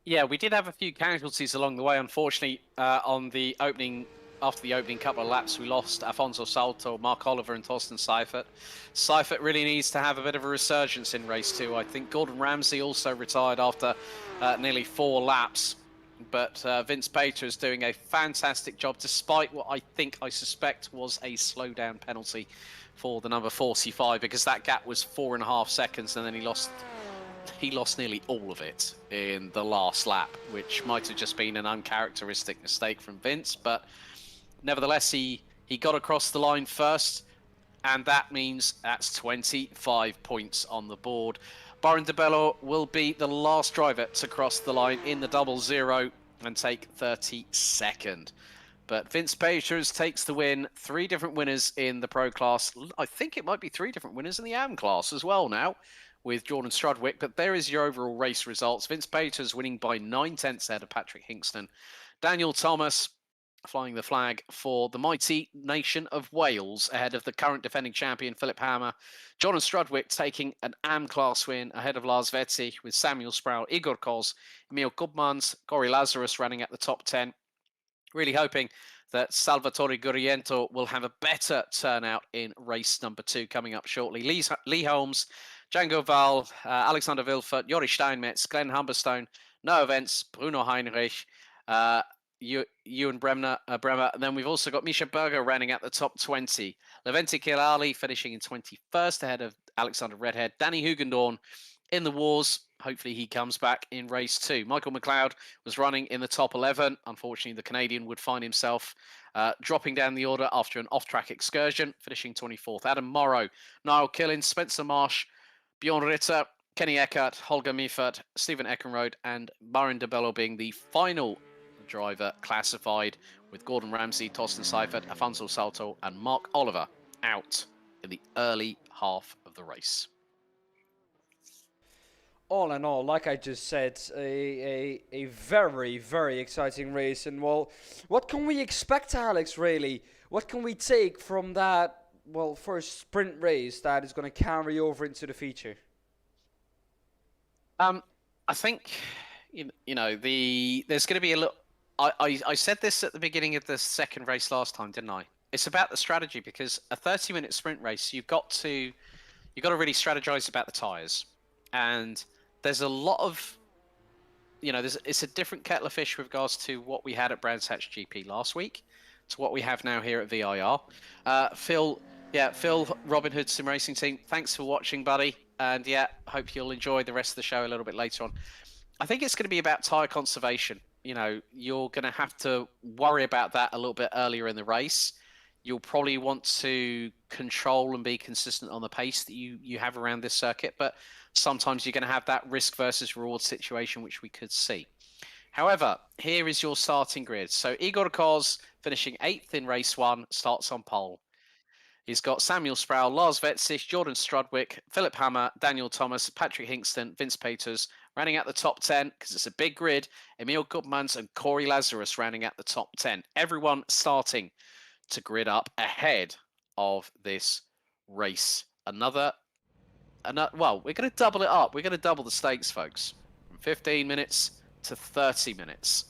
Yeah, we did have a few casualties along the way. Unfortunately, after the opening couple of laps, we lost Afonso Salto, Mark Oliver, and Thorsten Seifert. Seifert really needs to have a bit of a resurgence in race 2. I think Gordon Ramsay also retired after nearly 4 laps. But Vince Pater is doing a fantastic job, despite what I suspect was a slowdown penalty for the number 45, because that gap was 4.5 seconds, and then he lost nearly all of it in the last lap, which might have just been an uncharacteristic mistake from Vince. But nevertheless, he got across the line first, and that means that's 25 points on the board. Byron DeBello will be the last driver to cross the line in the 00 and take 32nd. But Vince Peters takes the win. 3 different winners in the Pro class. I think it might be 3 different winners in the AM class as well now, with Jordan Strudwick. But there is your overall race results. Vince Peters winning by 9/10 ahead of Patrick Hinkston. Daniel Thomas flying the flag for the mighty nation of Wales ahead of the current defending champion Philip Hammer. Jordan Strudwick taking an AM class win ahead of Lars Vetsi, with Samuel Sproul, Igor Koz, Emil Gubmans, Corey Lazarus running at the top 10. Really hoping that Salvatore Guriento will have a better turnout in race number 2 coming up shortly. Lee Holmes, Django Val, Alexander Wilfert, Joris Steinmetz, Glenn Humberstone, Noah Vence, Bruno Heinrich, Ewan Bremer, and then we've also got Misha Berger running at the top 20. Leventi Kilali finishing in 21st ahead of Alexander Redhead. Danny Hugendorn in the wars. Hopefully he comes back in race 2. Michael McLeod was running in the top 11. Unfortunately, the Canadian would find himself dropping down the order after an off-track excursion, finishing 24th. Adam Morrow, Niall Killen, Spencer Marsh, Bjorn Ritter, Kenny Eckert, Holger Mieffert, Stephen Eckenrode, and Byron DeBello being the final driver classified, with Gordon Ramsay, Thorsten Seifert, Afonso Salto, and Mark Oliver out in the early half of the race. All in all, like I just said, a very, very exciting race. And, well, what can we expect, Alex, really? What can we take from that, well, first sprint race that is going to carry over into the feature? I think, there's going to be a little... I said this at the beginning of the second race last time, didn't I? It's about the strategy, because a 30-minute sprint race, you've got to really strategize about the tyres. And there's a lot of, it's a different kettle of fish with regards to what we had at Brands Hatch GP last week to what we have now here at VIR. Phil, Robin Hood Sim Racing Team, thanks for watching, buddy. And hope you'll enjoy the rest of the show a little bit later on. I think it's going to be about tyre conservation. You're going to have to worry about that a little bit earlier in the race. You'll probably want to control and be consistent on the pace that you have around this circuit, but sometimes you're going to have that risk versus reward situation, which we could see. However, here is your starting grid. So Igor Koz, finishing 8th in race 1, starts on pole. He's got Samuel Sproul, Lars Vetzig, Jordan Strudwick, Philip Hammer, Daniel Thomas, Patrick Hinkston, Vince Peters, rounding out the top 10, because it's a big grid, Emil Gubmans and Corey Lazarus rounding out the top 10. Everyone starting to grid up ahead of this race. Well, we're going to double it up. We're going to double the stakes, folks, from 15 minutes to 30 minutes.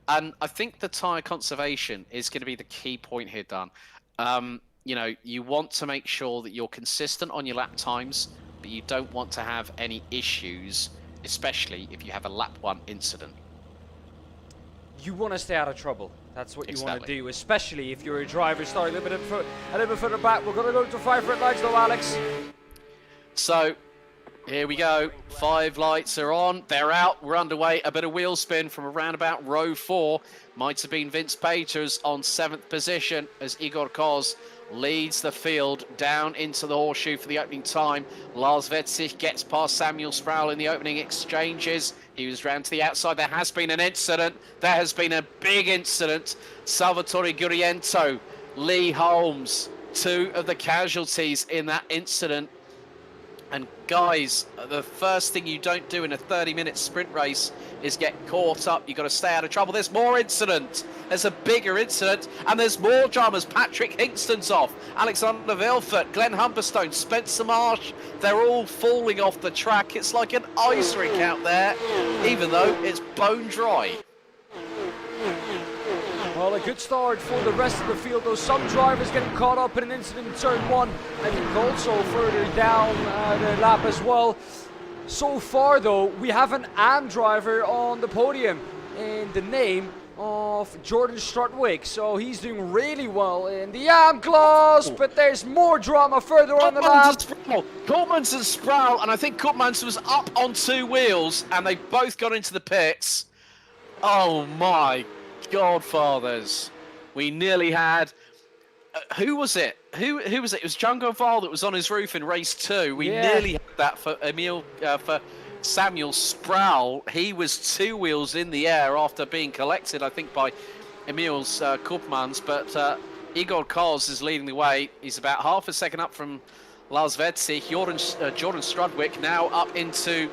And I think the tyre conservation is going to be the key point here, Dan. You want to make sure that you're consistent on your lap times, but you don't want to have any issues, especially if you have a lap 1 incident. You want to stay out of trouble. That's what you want to do, especially if you're a driver starting a little bit further back. We're going to go to 5 red lights though, Alex. So, here we go. 5 lights are on. They're out. We're underway. A bit of wheel spin from around about row 4. Might have been Vince Peters on 7th position as Igor Koz leads the field down into the horseshoe for the opening time. Lars Vetzig gets past Samuel Sproul in the opening exchanges. He was round to the outside. There has been an incident. There has been a big incident. Salvatore Guriento, Lee Holmes, 2 of the casualties in that incident. And guys, the first thing you don't do in a 30-minute sprint race is get caught up. You've got to stay out of trouble. There's more incident. There's a bigger incident. And there's more dramas. Patrick Hingston's off. Alexander Vilfort, Glenn Humberstone, Spencer Marsh. They're all falling off the track. It's like an ice rink out there, even though it's bone dry. Well, a good start for the rest of the field, though. Some drivers getting caught up in an incident in turn 1. I think also further down the lap as well. So far, though, we have an AM driver on the podium in the name of Jordan Strutwick. So he's doing really well in the AM class, but there's more drama further on the lap. Koopmans and Sproul, and I think Koopmans was up on 2 wheels, and they both got into the pits. Oh my Godfathers. We nearly had who was it? Who was it? It was Django Val that was on his roof in race 2. We nearly had that for for Samuel Sproul. He was 2 wheels in the air after being collected, I think, by Emil's Koopmans. But Igor Koz is leading the way. He's about half a second up from Lars Vetzig. Jordan Strudwick now up into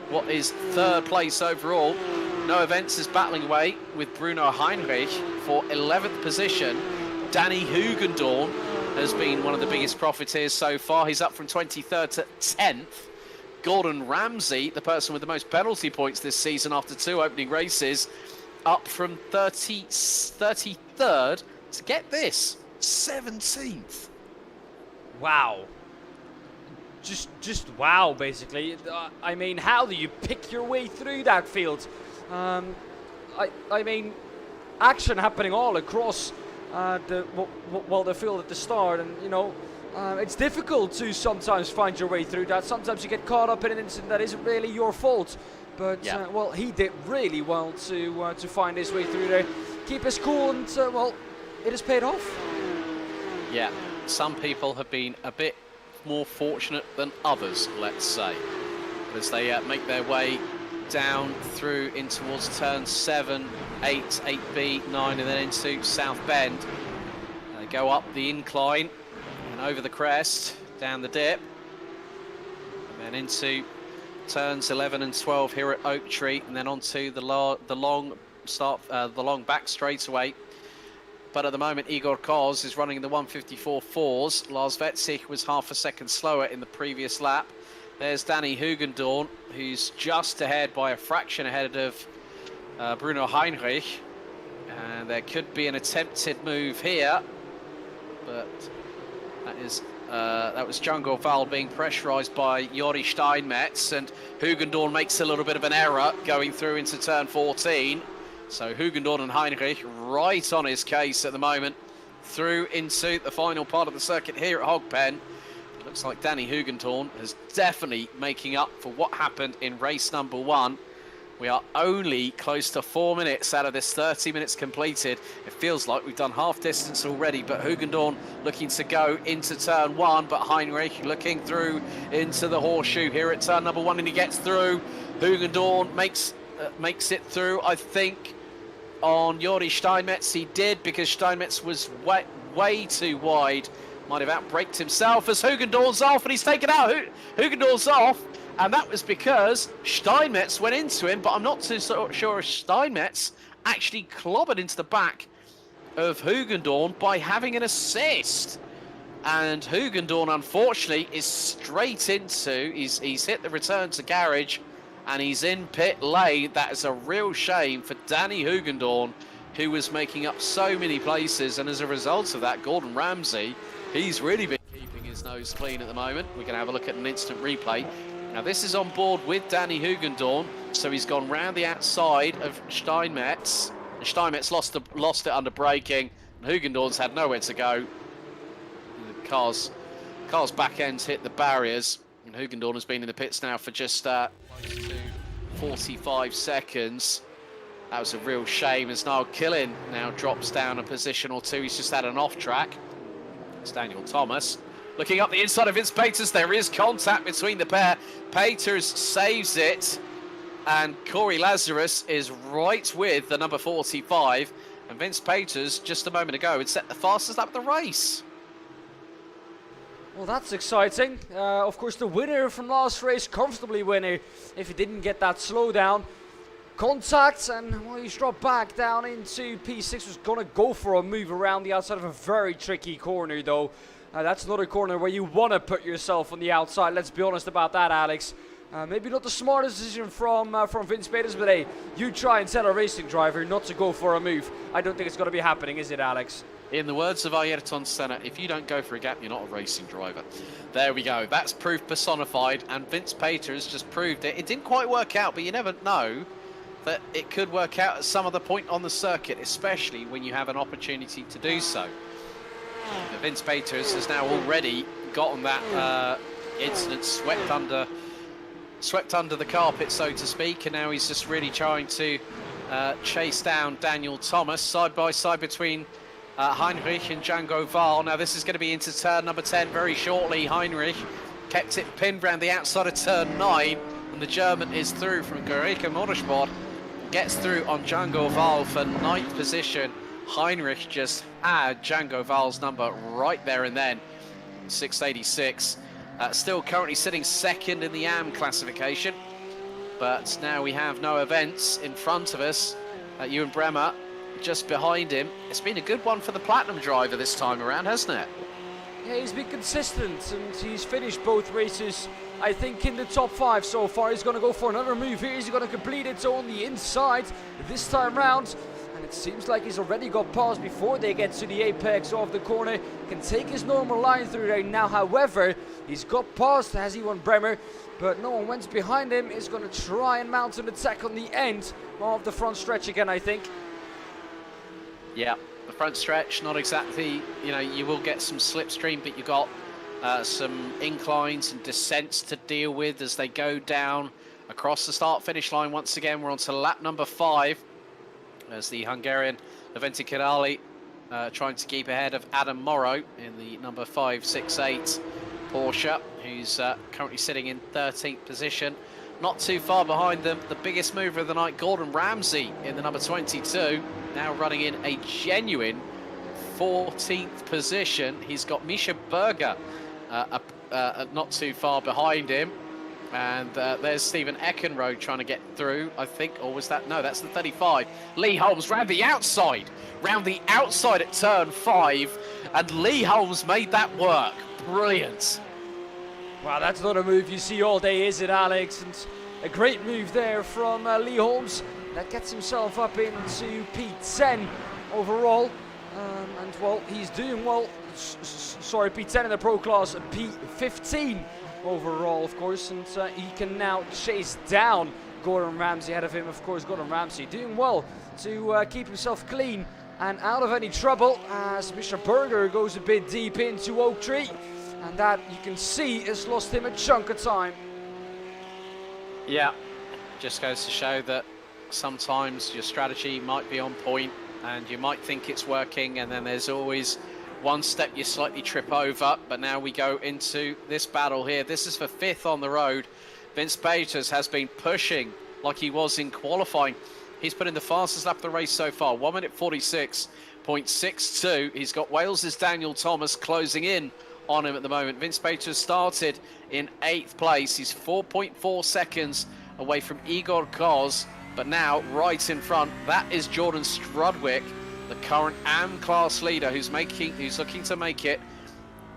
what is 3rd place overall. Noah Vence is battling away with Bruno Heinrich for 11th position. Danny Hugendorn has been one of the biggest profiteers so far. He's up from 23rd to 10th. Gordon Ramsay, the person with the most penalty points this season after 2 opening races, up from 33rd to, get this, 17th. Wow. Just wow, basically. I mean, how do you pick your way through that field? I mean, action happening all across the field at the start, and you know, it's difficult to sometimes find your way through that. Sometimes you get caught up in an incident that isn't really your fault. But well, he did really well to find his way through there, keep us cool, and well, it has paid off. Yeah, some people have been a bit more fortunate than others, let's say, as they make their way down through in towards turn 7, 8, 8B, 9, and then into South Bend. They go up the incline and over the crest, down the dip, and then into turns 11 and 12 here at Oak Tree, and then onto the long back straightaway. But at the moment, Igor Koz is running in the 154.4s. Lars Vetzig was half a second slower in the previous lap. There's Danny Hugendorn, who's just ahead by a fraction ahead of Bruno Heinrich. And there could be an attempted move here, but that was Django Val being pressurised by Jori Steinmetz, and Hugendorn makes a little bit of an error going through into turn 14. So Hugendorn and Heinrich right on his case at the moment, through into the final part of the circuit here at Hogpen. It looks like Danny Hugendorn is definitely making up for what happened in race number 1. We are only close to 4 minutes out of this 30 minutes completed. It feels like we've done half distance already, but Hugendorn looking to go into turn 1, but Heinrich looking through into the horseshoe here at turn number 1, and he gets through. Hugendorn makes it through, I think, on Jori Steinmetz. He did, because Steinmetz was way too wide. Might have outbraked himself as Hugendorn's off, and he's taken out. Hugendorn's off. And that was because Steinmetz went into him, but I'm not too sure if Steinmetz actually clobbered into the back of Hugendorn by having an assist. And Hugendorn, unfortunately, is straight into, he's hit the return to garage, and he's in pit lane. That is a real shame for Danny Hugendorn, who was making up so many places, and as a result of that, Gordon Ramsay, he's really been keeping his nose clean at the moment. We're going to have a look at an instant replay. Now this is on board with Danny Hugendorn, so he's gone round the outside of Steinmetz. And Steinmetz lost it under braking, and Hugendorn's had nowhere to go. The car's back ends hit the barriers, and Hugendorn has been in the pits now for just close to 45 seconds. That was a real shame, as Niall Killen now drops down a position or two. He's just had an off track. It's Daniel Thomas. Looking up the inside of Vince Peters, there is contact between the pair. Peters saves it, and Corey Lazarus is right with the number 45. And Vince Peters, just a moment ago, had set the fastest lap of the race. Well, that's exciting. Of course, the winner from last race, comfortably winner, if he didn't get that slowdown. Contact, and well, he's dropped back down into P6. Was going to go for a move around the outside of a very tricky corner, though. That's not a corner where you want to put yourself on the outside. Let's be honest about that, Alex. Maybe not the smartest decision from Vince Peters, but hey, you try and tell a racing driver not to go for a move. I don't think it's going to be happening, is it, Alex? In the words of Ayrton Senna, if you don't go for a gap, you're not a racing driver. There we go. That's proof personified, and Vince Peters just proved it. It didn't quite work out, but you never know that it could work out at some other point on the circuit, especially when you have an opportunity to do so. Vince Peters has now already gotten that incident swept under the carpet, so to speak, and now he's just really trying to chase down Daniel Thomas side by side between Heinrich and Django Wahl. Now this is going to be into turn number 10 very shortly. Heinrich kept it pinned around the outside of turn 9, and the German is through from Gericke Motorsport, gets through on Django Wahl for 9th position. Heinrich just had Django Wahl's number right there and then, 686. Still currently sitting second in the AM classification, but now we have no events in front of us. Ewan Bremer just behind him. It's been a good one for the Platinum driver this time around, hasn't it? Yeah, he's been consistent, and he's finished both races, I think, in the top 5 so far. He's going to go for another move here. He's going to complete it on the inside this time round. And it seems like he's already got past before they get to the apex of the corner. Can take his normal line through there now. However, he's got past, has Ewan Bremer, but no one went behind him. He's going to try and mount an attack on the end of the front stretch again, I think. Yeah, the front stretch, not exactly, you know, you will get some slipstream, but you got some inclines and descents to deal with as they go down across the start-finish line. Once again, we're on to lap number 5 as the Hungarian Leventi Qualy trying to keep ahead of Adam Morrow in the number 568 Porsche, who's currently sitting in 13th position. Not too far behind them, the biggest mover of the night, Gordon Ramsay, in the number 22, now running in a genuine 14th position. He's got Misha Berger not too far behind him. And there's Stephen Eckenrode trying to get through, I think, or was that? No, that's the 35. Lee Holmes round the outside at turn 5, and Lee Holmes made that work. Brilliant. Wow, that's not a move you see all day, is it, Alex? And a great move there from Lee Holmes. That gets himself up into P10 overall. And, well, he's doing well. Sorry, P10 in the Pro class, P15 overall, of course. And he can now chase down Gordon Ramsay ahead of him, of course. Gordon Ramsay doing well to keep himself clean and out of any trouble as Mr. Berger goes a bit deep into Oak Tree. And that, you can see, has lost him a chunk of time. Yeah, just goes to show that sometimes your strategy might be on point and you might think it's working, and then there's always one step you slightly trip over. But now we go into this battle here. This is for 5th on the road. Vince Peters has been pushing like he was in qualifying. He's put in the fastest lap of the race so far, 1 minute 46.62. He's got Wales's Daniel Thomas closing in on him at the moment. Vince Peters started in 8th place. He's 4.4 seconds away from Igor Koz, but now right in front, that is Jordan Strudwick, the current AM class leader, who's looking to make it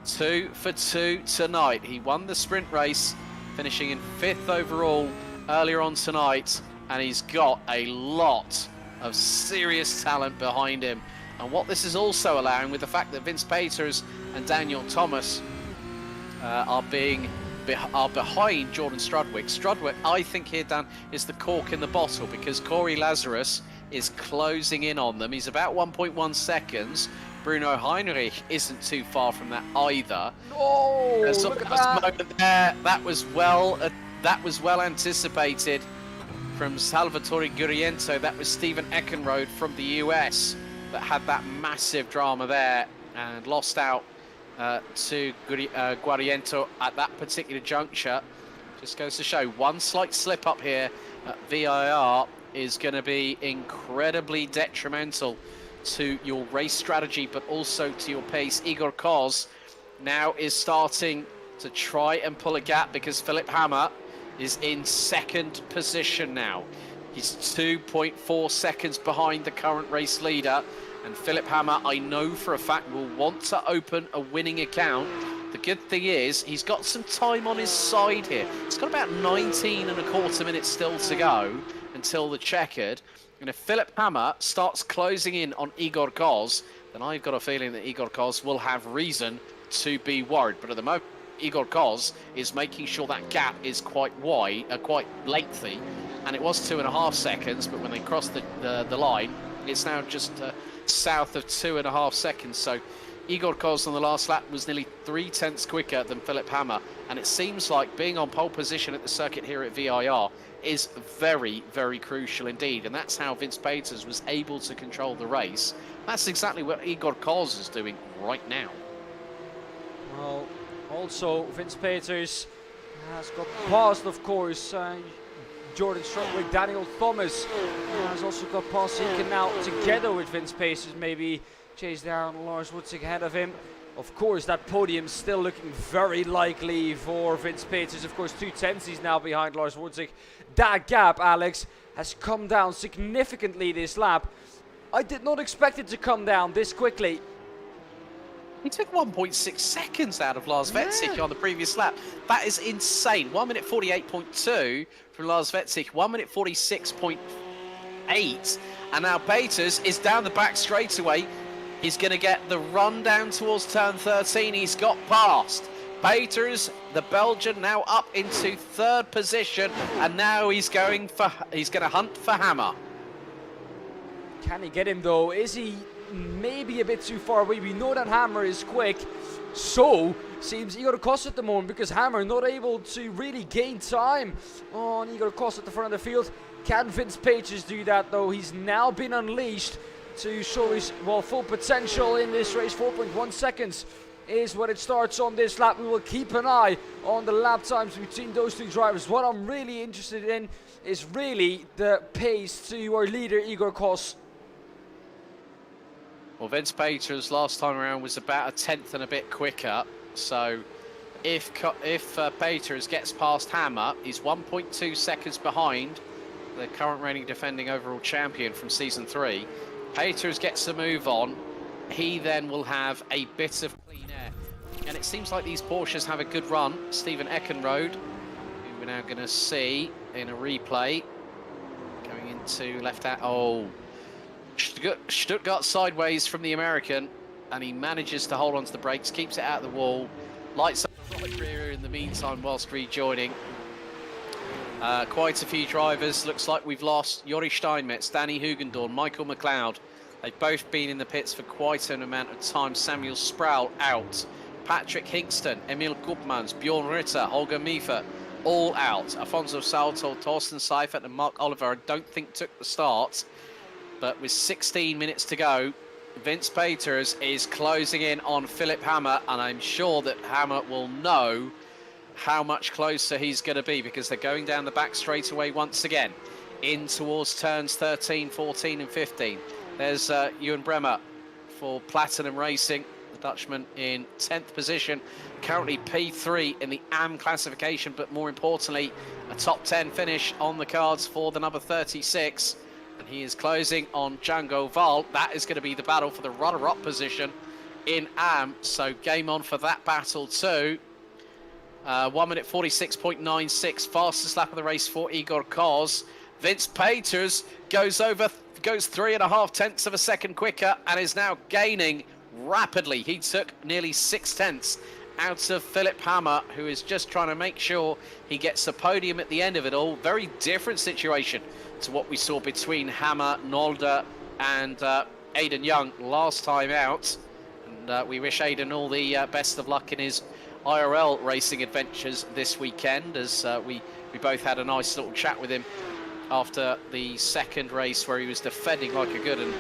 2 for 2 tonight. He won the sprint race, finishing in 5th overall earlier on tonight, and he's got a lot of serious talent behind him. And what this is also allowing, with the fact that Vince Peters and Daniel Thomas are behind Jordan Strudwick. Strudwick, I think here, Dan, is the cork in the bottle, because Corey Lazarus is closing in on them. He's about 1.1 seconds. Bruno Heinrich isn't too far from that either. Oh, look at that. Moment there. That was well anticipated from Salvatore Guriento. That was Stephen Eckenrode from the US that had that massive drama there and lost out to Guariento at that particular juncture. Just goes to show, one slight slip up here at VIR is going to be incredibly detrimental to your race strategy, but also to your pace. Igor Koz now is starting to try and pull a gap because Philip Hammer is in second position now. He's 2.4 seconds behind the current race leader. And Philip Hammer, I know for a fact, will want to open a winning account. The good thing is, he's got some time on his side here. He's got about 19 and a quarter minutes still to go until the checkered. And if Philip Hammer starts closing in on Igor Koz, then I've got a feeling that Igor Koz will have reason to be worried. But at the moment, Igor Koz is making sure that gap is quite wide, quite lengthy. And it was 2.5 seconds, but when they crossed the line, it's now just south of 2.5 seconds. So Igor Koz on the last lap was nearly 0.3 quicker than Philip Hammer. And it seems like being on pole position at the circuit here at VIR is very, very crucial indeed. And that's how Vince Peters was able to control the race. That's exactly what Igor Koz is doing right now. Well, also Vince Peters has got past, of course, Jordan Strutwick. Daniel Thomas has also got past. He can now, together with Vince Peters, maybe chase down Lars Wutzig ahead of him. Of course, that podium still looking very likely for Vince Peters. Of course, 2/10 he's now behind Lars Wutzig. That gap, Alex, has come down significantly this lap. I did not expect it to come down this quickly. He took 1.6 seconds out of Lars Wetzig on the previous lap. That is insane. 1 minute 48.2 from Lars Wetzig, 1 minute 46.8. And now Peters is down the back straightaway. He's going to get the run down towards turn 13. He's got past. Peters, the Belgian, now up into third position. And now he's going to hunt for Hammer. Can he get him though? Is he maybe a bit too far away? We know that Hammer is quick, so seems Igor Koz at the moment, because Hammer not able to really gain time on Igor Koz at the front of the field. Can Vince Peters do that though? He's now been unleashed to show his full potential in this race. 4.1 seconds is what it starts on this lap. We will keep an eye on the lap times between those two drivers. What I'm really interested in is really the pace to our leader Igor Koz. Well, Vince Peters last time around was about 1/10 and a bit quicker. So if Peters gets past Hammer, he's 1.2 seconds behind the current reigning defending overall champion from season 3. Peters gets a move on. He then will have a bit of clean air. And it seems like these Porsches have a good run. Stephen Eckenrode, who we're now going to see in a replay, going into left out. Oh, Stuttgart sideways from the American, and he manages to hold on to the brakes, keeps it out of the wall, lights up the right rear in the meantime whilst rejoining. Quite a few drivers. Looks like we've lost Jori Steinmetz, Danny Hugendorn, Michael McLeod. They've both been in the pits for quite an amount of time. Samuel Sproul out. Patrick Hingston, Emil Gubmans, Bjorn Ritter, Holger Miefer, all out. Afonso Salto, Torsten Seifert and Mark Oliver, I don't think took the start. But with 16 minutes to go, Vince Peters is closing in on Philip Hammer, and I'm sure that Hammer will know how much closer he's going to be, because they're going down the back straightaway once again, in towards turns 13, 14 and 15. There's Ewan Bremer for Platinum Racing, the Dutchman in 10th position, currently P3 in the AM classification, but more importantly, a top 10 finish on the cards for the number 36. And he is closing on Django Val. That is going to be the battle for the runner-up position in AM. So game on for that battle too. 1 minute 46.96, fastest lap of the race for Igor Koz. Vince Peters goes 3.5 tenths of a second quicker and is now gaining rapidly. He took nearly 6 tenths out of Philip Hammer, who is just trying to make sure he gets the podium at the end of it all. Very different situation to what we saw between Hammer, Nolde and Aidan Young last time out. And we wish Aidan all the best of luck in his IRL racing adventures this weekend, as we both had a nice little chat with him after the second race where he was defending like a good one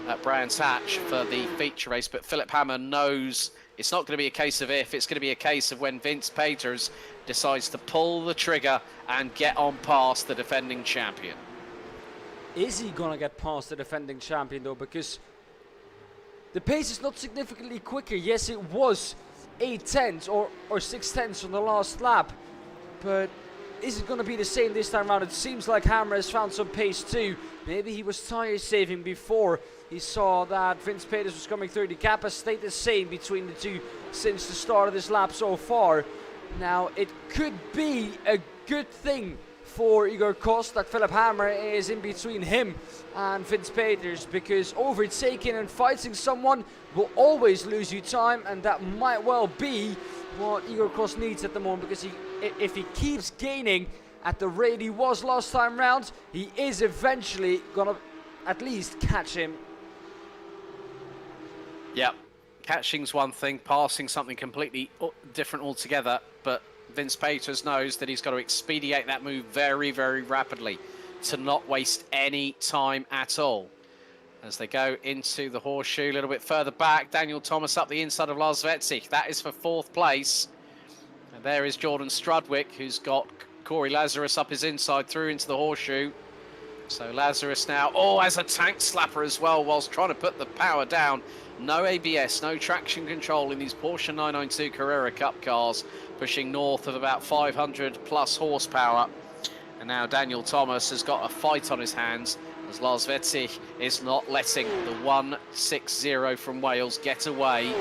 at Brands Hatch for the feature race. But Philip Hammer knows it's not going to be a case of if, it's going to be a case of when Vince Peters decides to pull the trigger and get on past the defending champion. Is he going to get past the defending champion though? Because the pace is not significantly quicker. Yes, it was 8 tenths or 6 tenths on the last lap. But is it going to be the same this time around? It seems like Hammer has found some pace too. Maybe he was tire saving before he saw that Vince Peters was coming through. The gap has stayed the same between the two since the start of this lap so far. Now, it could be a good thing for Igor Kost that Philip Hammer is in between him and Vince Peters, because overtaking and fighting someone will always lose you time, and that might well be what Igor Kost needs at the moment, because if he keeps gaining at the rate he was last time round, he is eventually gonna at least catch him. Yep, catching's one thing, passing something completely different altogether, but Vince Peters knows that he's got to expedite that move very, very rapidly to not waste any time at all. As they go into the horseshoe a little bit further back, Daniel Thomas up the inside of Lars Vetzig. That is for 4th place. And there is Jordan Strudwick, who's got Corey Lazarus up his inside through into the horseshoe. So Lazarus now, as a tank slapper as well, whilst trying to put the power down. No ABS, no traction control in these Porsche 992 Carrera Cup cars, pushing north of about 500 plus horsepower. And now Daniel Thomas has got a fight on his hands, as Lars Vetzig is not letting the 160 from Wales get away.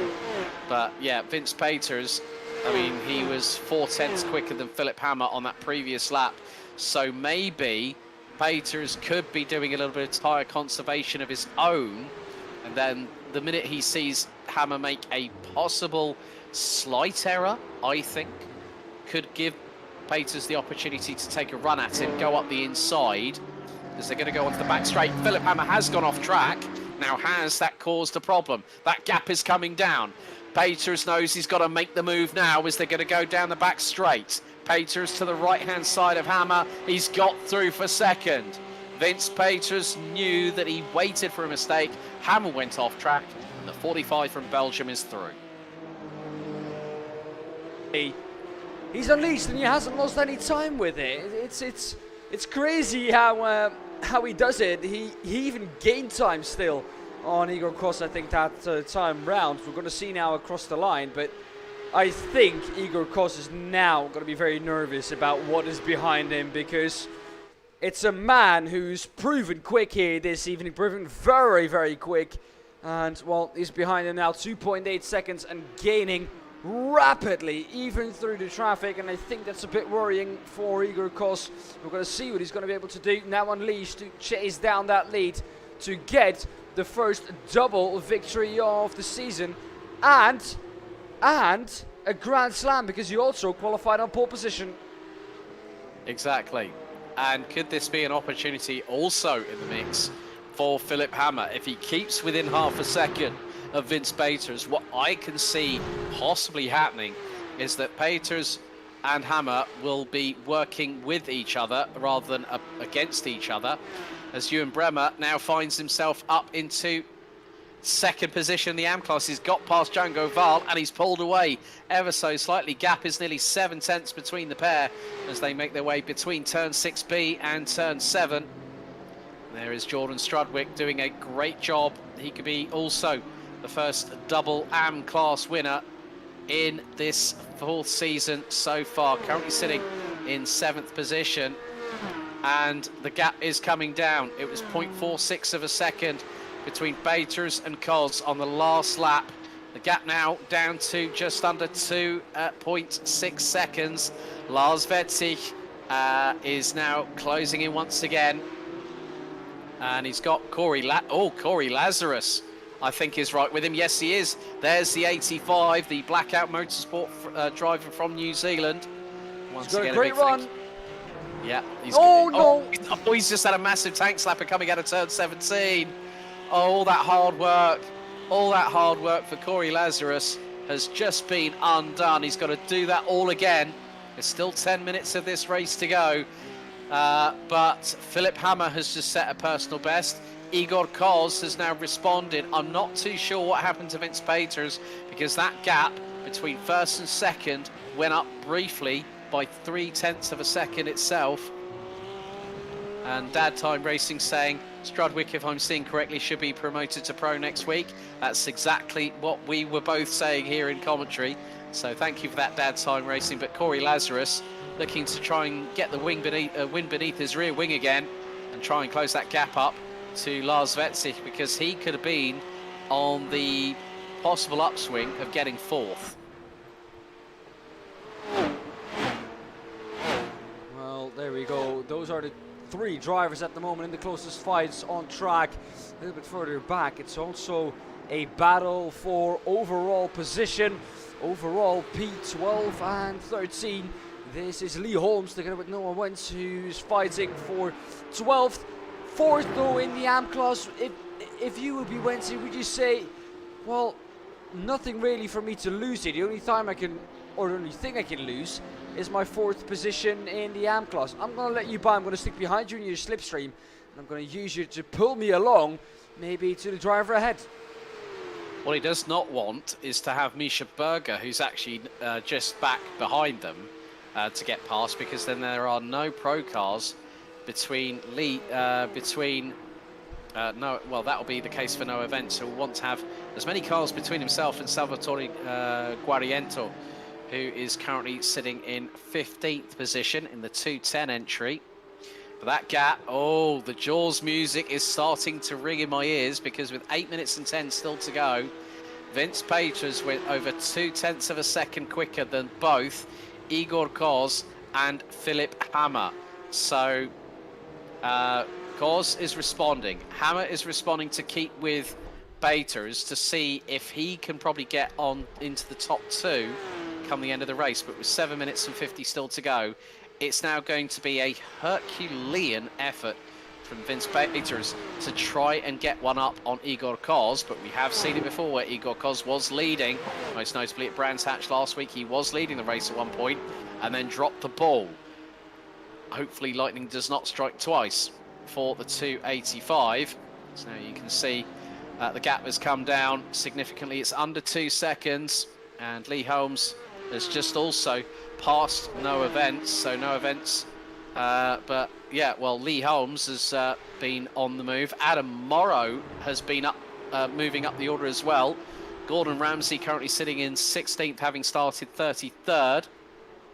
But yeah, Vince Peters, I mean, he was 4 tenths quicker than Philip Hammer on that previous lap. So maybe Peters could be doing a little bit of tyre conservation of his own, and then the minute he sees Hammer make a possible slight error, I think, could give Peters the opportunity to take a run at him, go up the inside, as they're going to go onto the back straight. Philip Hammer has gone off track. Now, has that caused a problem? That gap is coming down. Peters knows he's got to make the move now as they're going to go down the back straight. Peters to the right-hand side of Hammer. He's got through for second. Vince Peters knew that he waited for a mistake. Hammer went off track, and the 45 from Belgium is through. He's unleashed and he hasn't lost any time with it. It's crazy how he does it. He even gained time still on Igor Kost, I think, that time round. We're going to see now across the line, but I think Igor Kost is now going to be very nervous about what is behind him, because it's a man who's proven quick here this evening, proven very, very quick. And, well, he's behind him now, 2.8 seconds, and gaining rapidly, even through the traffic. And I think that's a bit worrying for Igor Kost. We're going to see what he's going to be able to do now, unleashed, to chase down that lead, to get the first double victory of the season. And a Grand Slam, because he also qualified on pole position. Exactly. And could this be an opportunity also in the mix for Philip Hammer? If he keeps within half a second of Vince Peters, what I can see possibly happening is that Peters and Hammer will be working with each other rather than against each other, as Ewan Bremer now finds himself up into second position in the AM class. He's got past Django Val and he's pulled away ever so slightly. Gap is nearly 7 tenths between the pair as they make their way between turn 6B and turn 7. There is Jordan Strudwick doing a great job. He could be also the first double AM class winner in this 4th season so far, currently sitting in 7th position, and the gap is coming down. It was 0.46 of a second between Peters and Koz on the last lap. The gap now down to just under 2.6 seconds. Lars Vetzig is now closing in once again, and he's got Corey Lazarus, I think, is right with him. Yes, he is. There's the 85, the Blackout Motorsport driver from New Zealand. Once again, a great run. Yeah. He's just had a massive tank slapper coming out of turn 17. All that hard work for Corey Lazarus has just been undone. He's got to do that all again. There's still 10 minutes of this race to go. But Philip Hammer has just set a personal best. Igor Koz has now responded. I'm not too sure what happened to Vince Peters, because that gap between first and second went up briefly by 0.3 of a second itself. And Dad Time Racing saying, Strudwick, if I'm seeing correctly, should be promoted to pro next week. That's exactly what we were both saying here in commentary. So thank you for that, Dad Time Racing. But Corey Lazarus looking to try and get the wind beneath his rear wing again and try and close that gap up to Lars Vetzig, because he could have been on the possible upswing of getting 4th. Well, there we go. Those are the 3 drivers at the moment in the closest fights on track. A little bit further back, it's also a battle for overall position. Overall P12 and 13. This is Lee Holmes together with Noah Wentz, who's fighting for 12th. 4th though in the AM class. If you would be Wentz, would you say, well, nothing really for me to lose here. The only time I can, or the only thing I can lose, is my 4th position in the AM class. I'm going to let you by. I'm going to stick behind you in your slipstream, and I'm going to use you to pull me along, maybe to the driver ahead. What he does not want is to have Misha Berger, who's actually just back behind them, to get past, because then there are no pro cars between well, that'll be the case for no events. He'll want to have as many cars between himself and Salvatore Guariento, who is currently sitting in 15th position in the 210 entry. But that gap, oh, the Jaws music is starting to ring in my ears, because with 8 minutes and 10 still to go, Vince Peters went over 0.2 of a second quicker than both Igor Koz and Philip Hammer. So Koz is responding. Hammer is responding to keep with Peters to see if he can probably get on into the top 2 come the end of the race. But with 7 minutes and 50 still to go, it's now going to be a Herculean effort from Vince Peters to try and get one up on Igor Koz. But we have seen it before where Igor Koz was leading, most notably at Brands Hatch last week. He was leading the race at one point and then dropped the ball. Hopefully lightning does not strike twice for the 285. So you can see the gap has come down significantly. It's under 2 seconds, and Lee Holmes has just also passed No Events. So No Events, but yeah, well, Lee Holmes has been on the move. Adam Morrow has been up, moving up the order as well. Gordon Ramsay currently sitting in 16th, having started 33rd,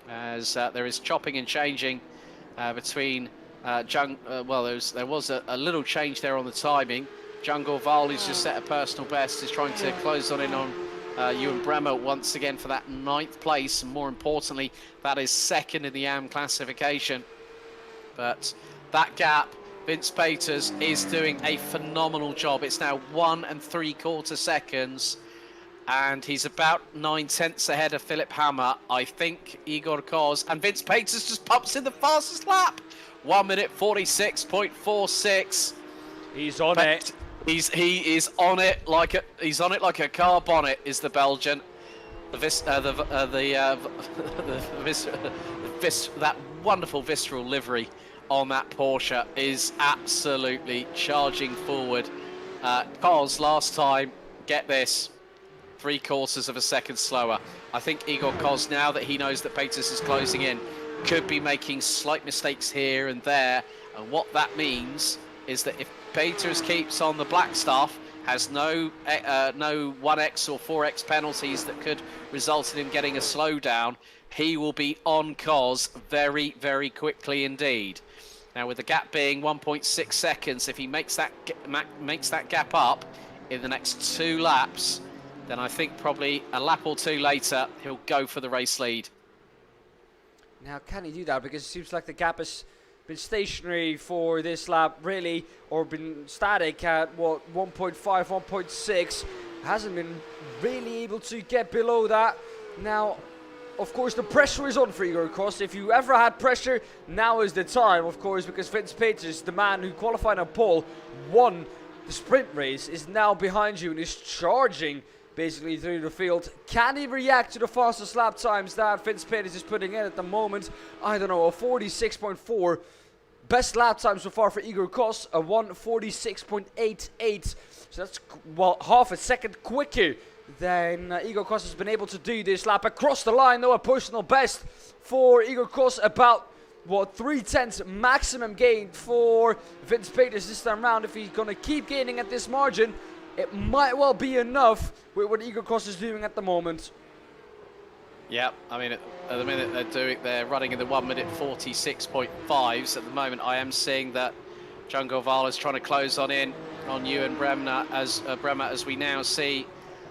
as there is chopping and changing between well, there was a little change there on the timing. Jungle Val, who's just set a personal best, is trying to close on in on Ewan Bremer once again for that 9th place, and more importantly, that is 2nd in the AM classification. But that gap, Vince Peters is doing a phenomenal job. It's now 1 3/4 seconds, and he's about 9/10 ahead of Philip Hammer. I think Igor Koz, and Vince Peters just pumps in the fastest lap. 1 minute 46.46. He's on it. He is on it like a car bonnet. Is the Belgian, that wonderful visceral livery on that Porsche is absolutely charging forward. Koz last time, get this, 3/4 of a second slower. I think Igor Koz, now that he knows that Peters is closing in, could be making slight mistakes here and there, and what that means is that if Peters keeps on the black stuff, has no 1x or 4x penalties that could result in him getting a slowdown, he will be on Koz very, very quickly indeed. Now, with the gap being 1.6 seconds, if he makes that gap up in the next 2 laps, then I think probably a lap or 2 later, he'll go for the race lead. Now, can he do that? Because it seems like the gap has been stationary for this lap, really, or been static at, what, 1.5, 1.6. Hasn't been really able to get below that. Now, of course, the pressure is on for Igor Koz. If you ever had pressure, now is the time, of course, because Vince Peters, the man who qualified on pole, won the sprint race, is now behind you and is charging basically through the field. Can he react to the fastest lap times that Vince Peters is putting in at the moment? I don't know, a 46.4. Best lap time so far for Igor Koz, a 1:46.88. So that's, well, half a second quicker than Igor Koz has been able to do this lap. Across the line, though, a personal best for Igor Koz, about what, 3/10 maximum gain for Vince Peters this time round. If he's going to keep gaining at this margin, it might well be enough with what Igor Kos is doing at the moment. Yeah, I mean, at the minute they're running in the 1 minute 46.5s. At the moment, I am seeing that Django Val is trying to close on Ewan Bremer as we now see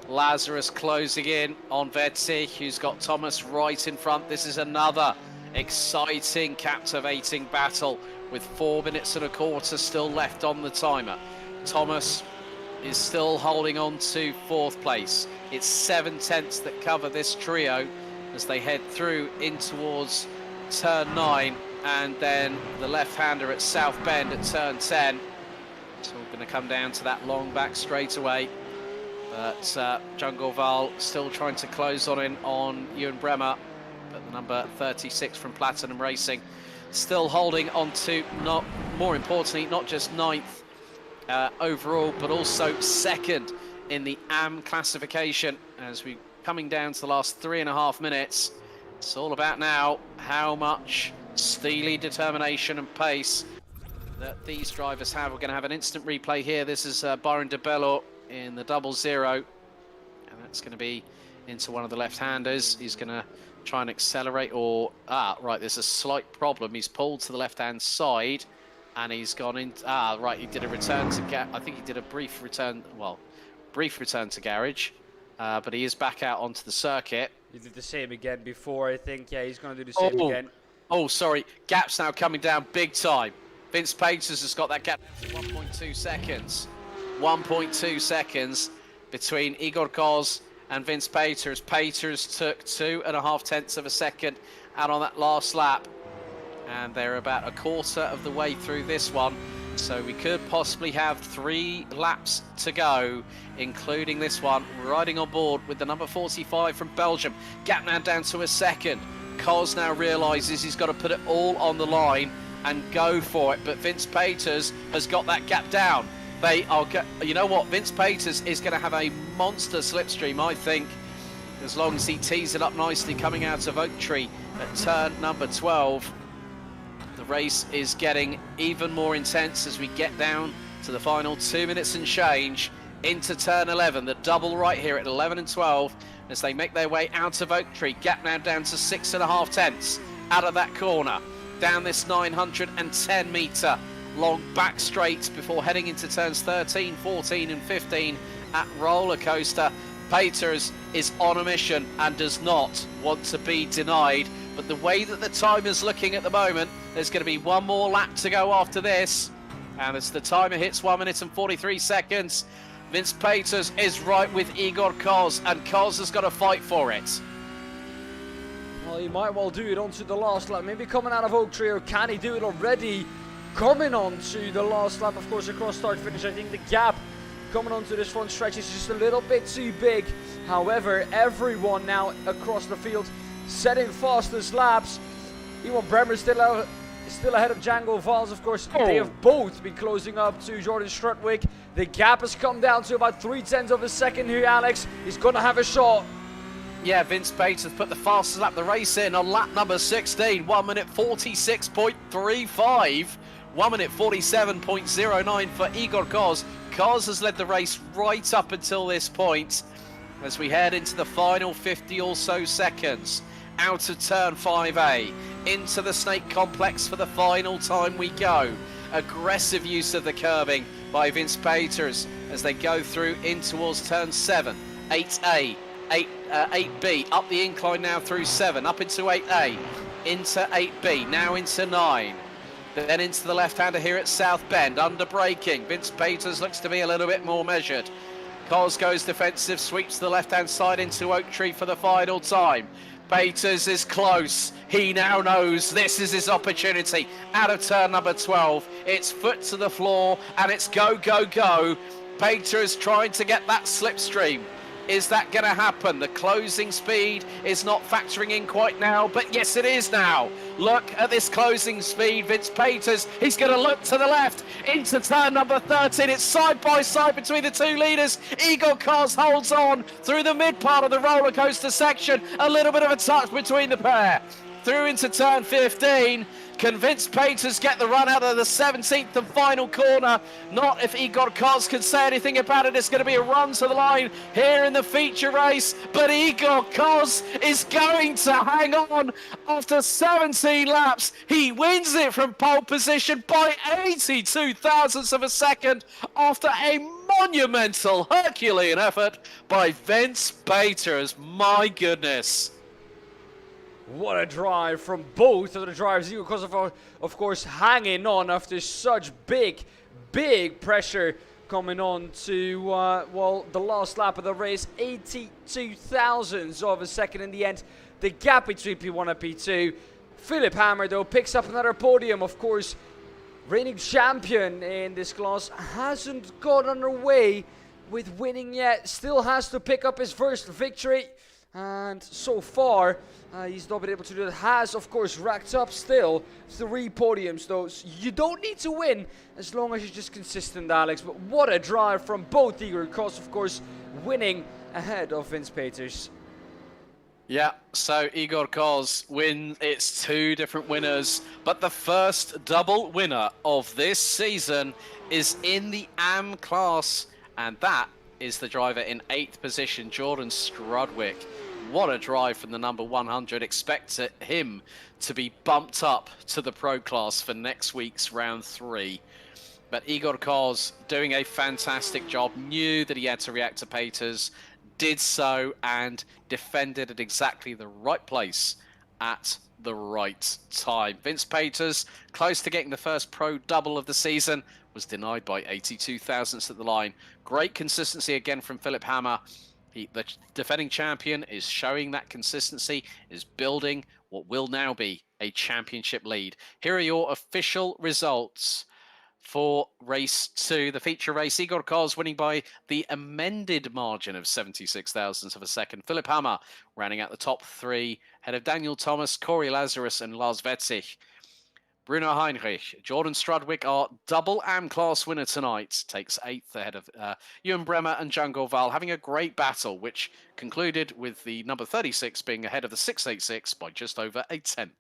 Lazarus closing in on Vetzig, who's got Thomas right in front. This is another exciting, captivating battle with 4 minutes and a quarter still left on the timer. Thomas is still holding on to 4th place. It's 7/10 that cover this trio as they head through in towards turn 9, and then the left-hander at South Bend at turn 10. It's all going to come down to that long back straightaway. But Jungle Val still trying to close on Ewan Bremer, but the number 36 from Platinum Racing still holding on to, more importantly, not just 9th overall, but also 2nd in the AM classification. As we coming down to the last 3.5 minutes, it's all about now how much steely determination and pace that these drivers have. We're going to have an instant replay here. This is Byron DeBello in the 00, and that's going to be into one of the left-handers. He's going to try and accelerate, or right, there's a slight problem. He's pulled to the left-hand side, and he's gone in. Right, he did a return to I think he did a brief return to garage, but he is back out onto the circuit. He did the same again before, I think. Yeah, he's going to do the same again. Oh, sorry, gap's now coming down big time. Vince Peters has got that gap to 1.2 seconds. 1.2 seconds between Igor Kos and Vince Peters. Peters took 2.5 tenths of a second out on that last lap, and they're about a quarter of the way through this one, so we could possibly have 3 laps to go, including this one. Riding on board with the number 45 from Belgium. Gap now down to a second. Kos now realizes he's got to put it all on the line and go for it, but Vince Peters has got that gap down. They are, you know what, Vince Peters is going to have a monster slipstream, I think, as long as he tees it up nicely coming out of Oak Tree at turn number 12. The race is getting even more intense as we get down to the final 2 minutes and change into turn 11. The double right here at 11 and 12 as they make their way out of Oak Tree. Gap now down to 6.5 tenths out of that corner. Down this 910 metre long back straight before heading into turns 13, 14 and 15 at Roller Coaster. Peters is on a mission and does not want to be denied, but the way that the timer's looking at the moment, there's going to be one more lap to go after this, and as the timer hits 1 minute and 43 seconds, Vince Peters is right with Igor Kos, and Kos has got to fight for it. Well, he might well do it onto the last lap, maybe coming out of Oak Tree, or can he do it already coming on to the last lap? Of course, across start finish, I think the gap coming onto this front stretch is just a little bit too big. However, everyone now across the field setting fastest laps. Ewan Bremer still ahead of Django Valls, of course. They have both been closing up to Jordan Strutwick. The gap has come down to about 0.3 of a second here, Alex. He's going to have a shot. Yeah, Vince Peters put the fastest lap of the race in on lap number 16, 1 minute 46.35, 1 minute 47.09 for Igor Kos. Kos has led the race right up until this point as we head into the final 50 or so seconds. Out of turn 5A, into the Snake Complex for the final time we go. Aggressive use of the curbing by Vince Peters as they go through in towards turn 7, 8A, 8B, up the incline now through 7, up into 8A, into 8B, now into 9. Then into the left-hander here at South Bend, under braking. Vince Peters looks to be a little bit more measured. Kos goes defensive, sweeps the left-hand side into Oak Tree for the final time. Peters is close. He now knows this is his opportunity. Out of turn number 12, it's foot to the floor, and it's go, go, go. Peters trying to get that slipstream. Is that going to happen? The closing speed is not factoring in quite now, but yes, it is now. Look at this closing speed. Vince Peters, he's going to look to the left into turn number 13. It's side by side between the two leaders. Igor Kos holds on through the mid part of the roller coaster section. A little bit of a touch between the pair. through into turn 15. Convinced Peters get the run out of the 17th and final corner. Not if Igor Koz can say anything about it. It's going to be a run to the line here in the feature race. But Igor Koz is going to hang on after 17 laps. He wins it from pole position by 82 thousandths of a second after a monumental Herculean effort by Vince Peters. My goodness. What a drive from both of the drivers, because of course hanging on after such big pressure coming on to well, the last lap of the race. 82 thousandths of a second in the end. The gap between P1 and P2. Philip Hammer though picks up another podium. Of course, reigning champion in this class hasn't got underway with winning yet. Still has to pick up his first victory. And so far, he's not been able to do that. Has, of course, racked up still 3 podiums, though. So you don't need to win as long as you're just consistent, Alex. But what a drive from both Igor Koz, of course, winning ahead of Vince Peters. Yeah, so Igor Koz win. It's 2 different winners, but the first double winner of this season is in the AM class, and that is the driver in 8th position, Jordan Strudwick. What a drive from the number 100. Expect him to be bumped up to the pro class for next week's round 3. But Igor Koz doing a fantastic job, knew that he had to react to Peters, did so and defended at exactly the right place at the right time. Vince Peters, close to getting the first pro double of the season, was denied by 82 thousandths at the line. Great consistency again from Philip Hammer. The defending champion is showing that consistency, is building what will now be a championship lead. Here are your official results for race 2, the feature race. Igor Koz winning by the amended margin of 76 thousandths of a second. Philip Hammer rounding out the top 3, ahead of Daniel Thomas, Corey Lazarus and Lars Wetzig. Bruno Heinrich, Jordan Strudwick, our double AM class winner tonight, takes 8th ahead of Ewan Bremer and Django Val, having a great battle, which concluded with the number 36 being ahead of the 686 by just over a 10th.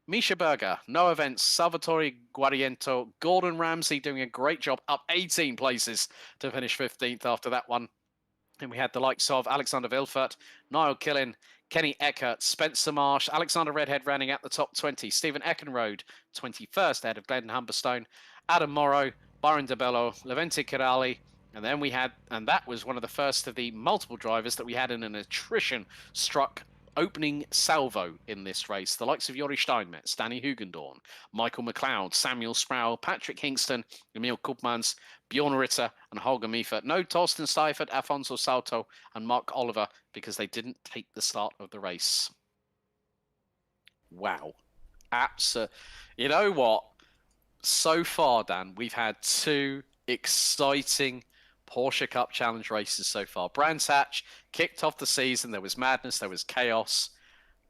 Misha Berger, Noah Vence, Salvatore Guariento, Gordon Ramsay doing a great job, up 18 places to finish 15th after that one. And we had the likes of Alexander Vilfert, Niall Killin, Kenny Eckert, Spencer Marsh, Alexander Redhead rounding out the top 20, Stephen Eckenrode, 21st ahead of Glenn Humberstone, Adam Morrow, Byron DeBello, Levente Kirali, and then we had, and that was one of the first of the multiple drivers that we had in an attrition struck opening salvo in this race. The likes of Jori Steinmetz, Danny Hugendorn, Michael McLeod, Samuel Sproul, Patrick Hingston, Emil Koopmans, Bjorn Ritter and Holger Miefert. No Torsten Seifert, Afonso Salto and Mark Oliver because they didn't take the start of the race. Wow. You know what? So far, Dan, we've had 2 exciting Porsche Cup Challenge races so far. Brands Hatch kicked off the season. There was madness, there was chaos.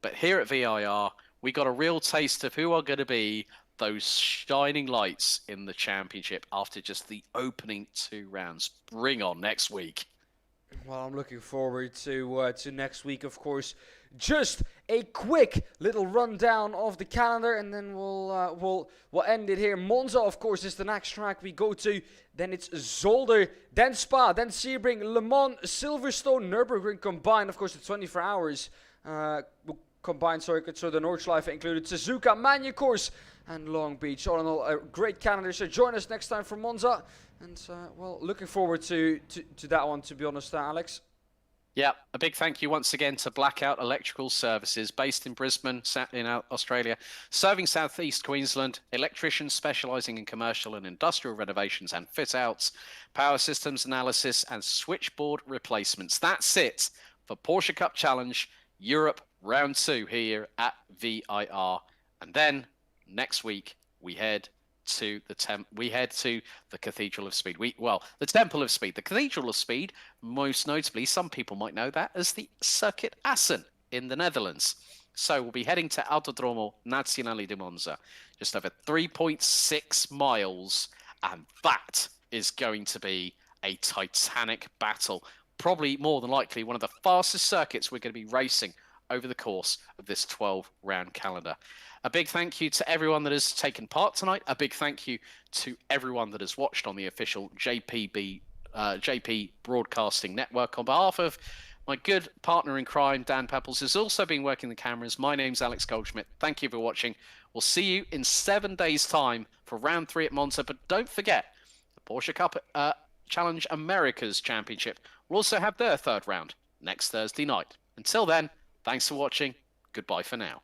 But here at VIR, we got a real taste of who are going to be those shining lights in the championship after just the opening 2 rounds. Bring on next week. Well, I'm looking forward to next week, of course. Just a quick little rundown of the calendar, and then we'll end it here. Monza, of course, is the next track we go to. Then it's Zolder, then Spa, then Sebring, Le Mans, Silverstone, Nürburgring combined. Of course, the 24 hours combined circuit, so the Nordschleife included. Suzuka, Magny Course, and Long Beach. All in all, a great calendar. So join us next time for Monza. And, well, looking forward to that one, to be honest, Alex. Yeah, a big thank you once again to Blackout Electrical Services, based in Brisbane, in Australia, serving southeast Queensland, electricians specialising in commercial and industrial renovations and fit-outs, power systems analysis and switchboard replacements. That's it for Porsche Cup Challenge Europe Round 2 here at VIR. And then next week we head to the Cathedral of Speed. The Temple of Speed. The Cathedral of Speed, most notably, some people might know that as the Circuit Assen in the Netherlands. So we'll be heading to Autodromo Nazionale di Monza, just over 3.6 miles, and that is going to be a titanic battle. Probably more than likely one of the fastest circuits we're going to be racing over the course of this 12-round calendar. A big thank you to everyone that has taken part tonight. A big thank you to everyone that has watched on the official JP Broadcasting Network. On behalf of my good partner in crime, Daan Pepels, who's also been working the cameras, my name's Alex Goldschmidt. Thank you for watching. We'll see you in 7 days' time for round 3 at Monza. But don't forget, the Porsche Cup Challenge Americas Championship will also have their 3rd round next Thursday night. Until then, thanks for watching. Goodbye for now.